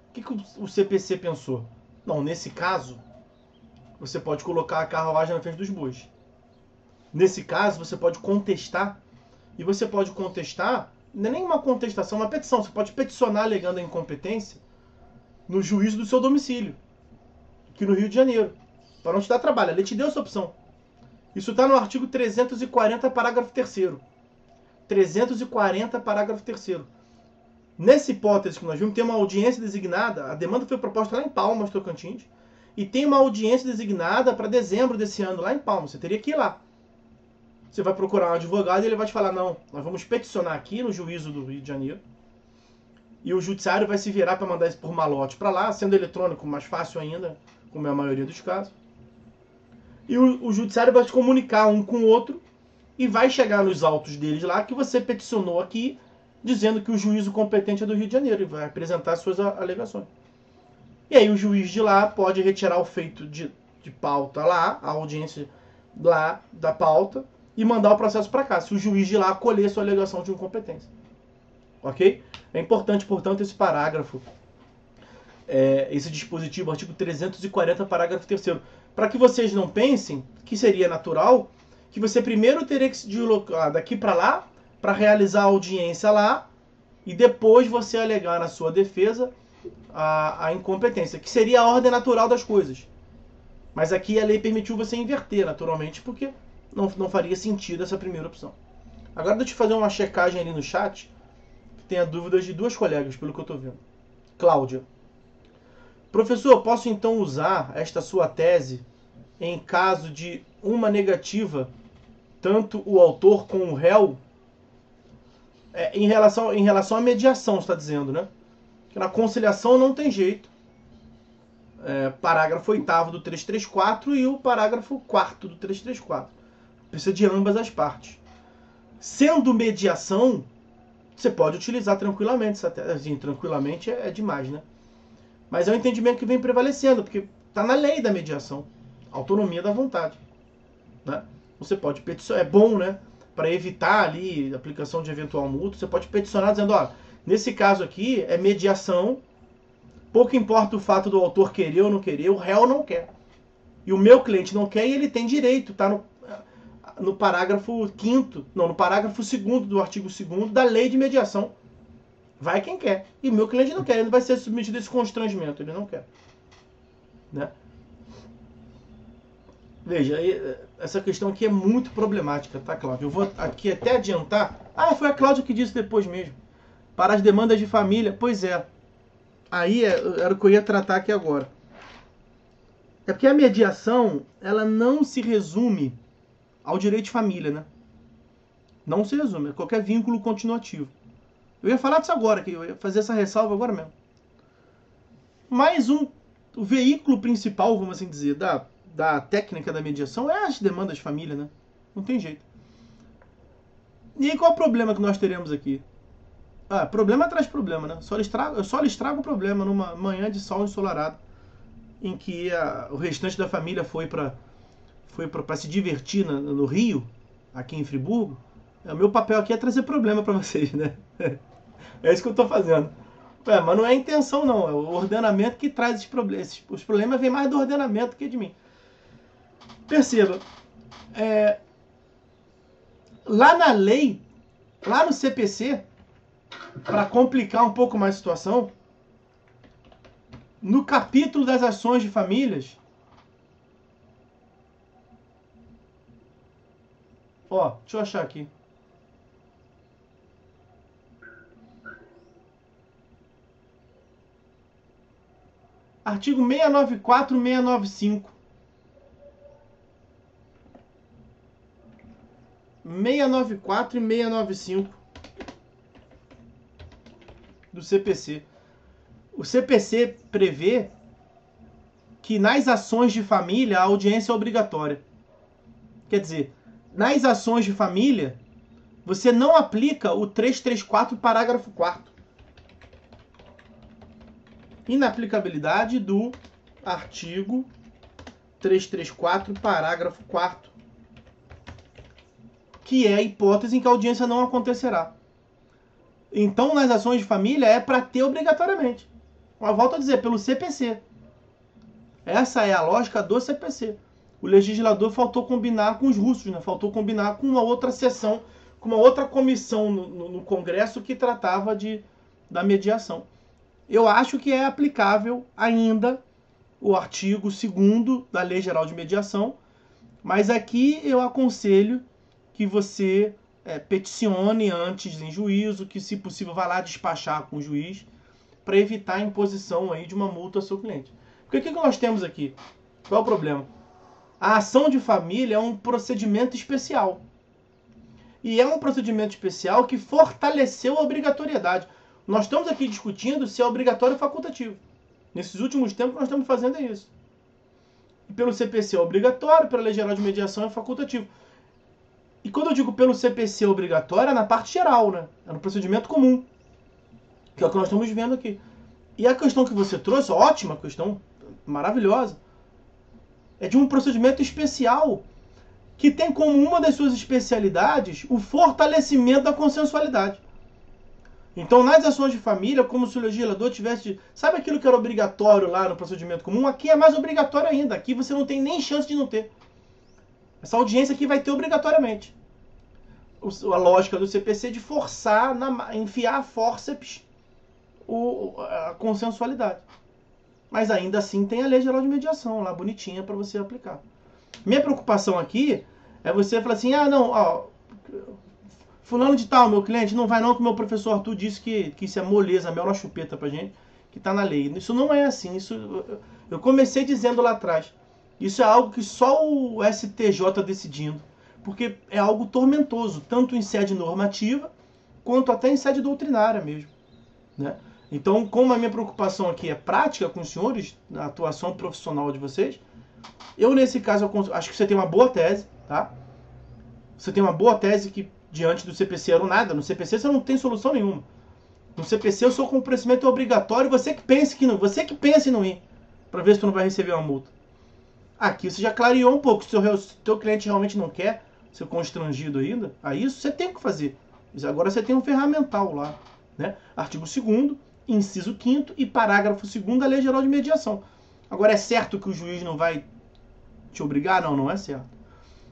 A: O que o CPC pensou? Não, nesse caso, você pode colocar a carruagem na frente dos bois. Nesse caso, você pode contestar. E você pode contestar, não é nem uma contestação, é uma petição. Você pode peticionar alegando a incompetência no juízo do seu domicílio, aqui no Rio de Janeiro, para não te dar trabalho. A lei te deu essa opção. Isso está no artigo 340, parágrafo 3º. 340, parágrafo 3º. Nessa hipótese que nós vimos, tem uma audiência designada, a demanda foi proposta lá em Palmas, Tocantins, e tem uma audiência designada para dezembro desse ano, lá em Palmas. Você teria que ir lá. Você vai procurar um advogado e ele vai te falar, não, nós vamos peticionar aqui no juízo do Rio de Janeiro, e o judiciário vai se virar para mandar isso por malote para lá, sendo eletrônico mais fácil ainda, como é a maioria dos casos. E o judiciário vai te comunicar um com o outro e vai chegar nos autos deles lá que você peticionou aqui, dizendo que o juízo competente é do Rio de Janeiro e vai apresentar suas alegações. E aí o juiz de lá pode retirar o feito de pauta lá, a audiência lá da pauta, e mandar o processo para cá, se o juiz de lá acolher sua alegação de incompetência. Ok? É importante, portanto, esse parágrafo, esse dispositivo, artigo 340, parágrafo 3º, para que vocês não pensem que seria natural que você primeiro teria que se deslocar daqui para lá, para realizar a audiência lá, e depois você alegar na sua defesa a incompetência, que seria a ordem natural das coisas. Mas aqui a lei permitiu você inverter, naturalmente, porque não faria sentido essa primeira opção. Agora deixa eu fazer uma checagem ali no chat, que tenha dúvidas de duas colegas, pelo que eu estou vendo. Cláudia. Professor, posso então usar esta sua tese em caso de uma negativa, tanto o autor como o réu? Em relação à mediação, você está dizendo, né? Que na conciliação não tem jeito. Parágrafo 8º do 334 e o parágrafo 4º do 334. Precisa de ambas as partes. Sendo mediação, você pode utilizar tranquilamente. Assim, tranquilamente é demais, né? Mas é um entendimento que vem prevalecendo, porque está na lei da mediação. Autonomia da vontade. Né? Você pode peticionar, é bom, né? Para evitar ali a aplicação de eventual multa, você pode peticionar dizendo, ó, nesse caso aqui é mediação, pouco importa o fato do autor querer ou não querer, o réu não quer. E o meu cliente não quer e ele tem direito, tá no parágrafo 5º, não, no parágrafo 2º do artigo 2º da lei de mediação. Vai quem quer. E o meu cliente não quer, ele não vai ser submetido a esse constrangimento, ele não quer. Né? Veja, essa questão aqui é muito problemática, tá, Cláudio? Eu vou aqui até adiantar. Foi a Cláudia que disse depois mesmo. Para as demandas de família, pois é. Aí era o que eu ia tratar aqui agora. É porque a mediação, ela não se resume ao direito de família, né? Não se resume, é qualquer vínculo continuativo. Eu ia falar disso agora, que eu ia fazer essa ressalva agora mesmo. Mas o veículo principal, vamos assim dizer, da técnica da mediação é as demandas de família, né? Não tem jeito. E aí qual é o problema que nós teremos aqui? Problema atrás de problema, né? Eu só lhe estrago o problema numa manhã de sol ensolarado, em que o restante da família foi para se divertir no Rio, aqui em Friburgo. O meu papel aqui é trazer problema para vocês, né? É isso que eu estou fazendo. Mas não é a intenção, não. É o ordenamento que traz esses problemas. Os problemas vêm mais do ordenamento que de mim. Perceba. Lá na lei, lá no CPC, para complicar um pouco mais a situação, no capítulo das ações de famílias, deixa eu achar aqui. Artigo 694 e 695. 694 e 695 do CPC. O CPC prevê que nas ações de família a audiência é obrigatória. Quer dizer, nas ações de família, você não aplica o 334, parágrafo 4º. Inaplicabilidade do artigo 334, parágrafo 4º, que é a hipótese em que a audiência não acontecerá. Então, nas ações de família, é para ter obrigatoriamente. Mas volto a dizer, pelo CPC. Essa é a lógica do CPC. O legislador faltou combinar com os russos, né? Faltou combinar com uma outra sessão, com uma outra comissão no Congresso que tratava da mediação. Eu acho que é aplicável ainda o artigo 2º da Lei Geral de Mediação, mas aqui eu aconselho que você peticione antes em juízo, que se possível vá lá despachar com o juiz, para evitar a imposição aí de uma multa ao seu cliente. Porque o que nós temos aqui? Qual é o problema? A ação de família é um procedimento especial. E é um procedimento especial que fortaleceu a obrigatoriedade. Nós estamos aqui discutindo se é obrigatório ou facultativo. Nesses últimos tempos nós estamos fazendo isso. E pelo CPC é obrigatório, pela Lei Geral de Mediação é facultativo. E quando eu digo pelo CPC obrigatório, é na parte geral, né? É no procedimento comum. Que é o que nós estamos vendo aqui. E a questão que você trouxe, ótima questão, maravilhosa, é de um procedimento especial que tem como uma das suas especialidades o fortalecimento da consensualidade. Então, nas ações de família, como se o legislador tivesse... Sabe aquilo que era obrigatório lá no procedimento comum? Aqui é mais obrigatório ainda. Aqui você não tem nem chance de não ter. Essa audiência aqui vai ter obrigatoriamente. A lógica do CPC de forçar, enfiar a fórceps a consensualidade. Mas ainda assim tem a Lei Geral de Mediação lá, bonitinha, para você aplicar. Minha preocupação aqui é você falar assim, fulano de tal, meu cliente, não vai não, que o meu professor Arthur disse que isso é moleza, mel na chupeta pra gente, que tá na lei. Isso não é assim. Eu comecei dizendo lá atrás. Isso é algo que só o STJ decidindo. Porque é algo tormentoso, tanto em sede normativa, quanto até em sede doutrinária mesmo. Né? Então, como a minha preocupação aqui é prática com os senhores, na atuação profissional de vocês, eu nesse caso acho que você tem uma boa tese, tá? Você tem uma boa tese que diante do CPC era nada. No CPC você não tem solução nenhuma. No CPC o seu comparecimento é obrigatório, você que pense em não ir, para ver se tu não vai receber uma multa. Aqui você já clareou um pouco. Se o teu cliente realmente não quer ser constrangido ainda a isso, você tem que fazer. Agora você tem um ferramental lá, né? Artigo 2º, inciso 5º e parágrafo 2º da Lei Geral de Mediação. Agora, é certo que o juiz não vai te obrigar? Não, não é certo.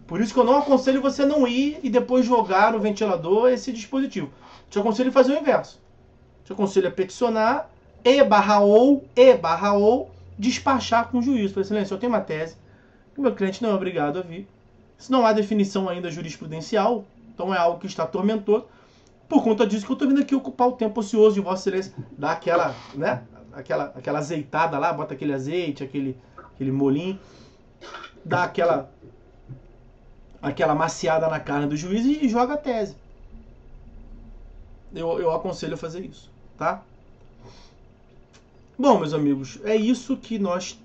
A: Por isso que eu não aconselho você não ir e depois jogar no ventilador esse dispositivo. Te aconselho a fazer o inverso. Te aconselho a peticionar e/ou despachar com o juiz. Por excelência, eu tenho uma tese que o meu cliente não é obrigado a vir. Se não há definição ainda jurisprudencial, então é algo que está tormentoso. Por conta disso que eu estou vindo aqui ocupar o tempo ocioso de Vossa Excelência, dar aquela, né, aquela azeitada lá, bota aquele azeite, aquele molinho, dá aquela maciada na carne do juiz e joga a tese. Eu aconselho a fazer isso, tá? Bom, meus amigos, é isso que nós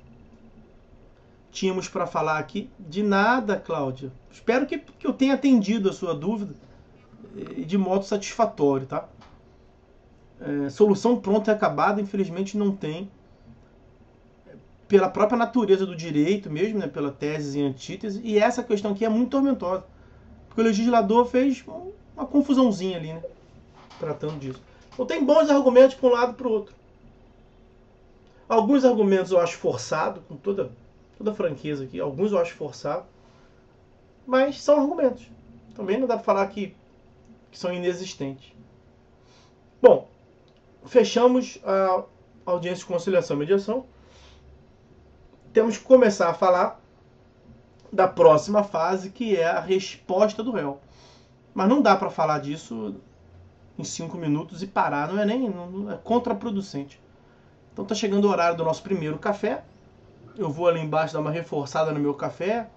A: tínhamos para falar aqui. De nada, Cláudia. Espero que eu tenha atendido a sua dúvida de modo satisfatório, tá? Solução pronta e acabada, infelizmente, não tem. Pela própria natureza do direito mesmo, né? Pela tese e antítese. E essa questão aqui é muito tormentosa. Porque o legislador fez uma confusãozinha ali, né? Tratando disso. Então tem bons argumentos para um lado e para o outro. Alguns argumentos eu acho forçado, com toda franqueza aqui. Alguns eu acho forçado. Mas são argumentos. Também não dá para falar que são inexistentes. Bom, fechamos a audiência de conciliação e mediação. Temos que começar a falar da próxima fase, que é a resposta do réu. Mas não dá para falar disso em 5 minutos e parar. Não é contraproducente. Então está chegando o horário do nosso primeiro café. Eu vou ali embaixo dar uma reforçada no meu café.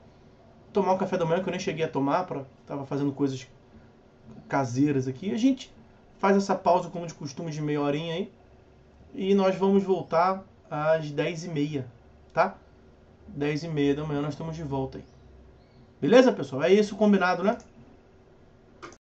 A: Tomar um café da manhã que eu nem cheguei a tomar. Estava fazendo coisas caseiras aqui. A gente faz essa pausa como de costume de meia horinha aí. E nós vamos voltar às 10h30. Tá? 10h30 da manhã nós estamos de volta aí. Beleza, pessoal? É isso combinado, né?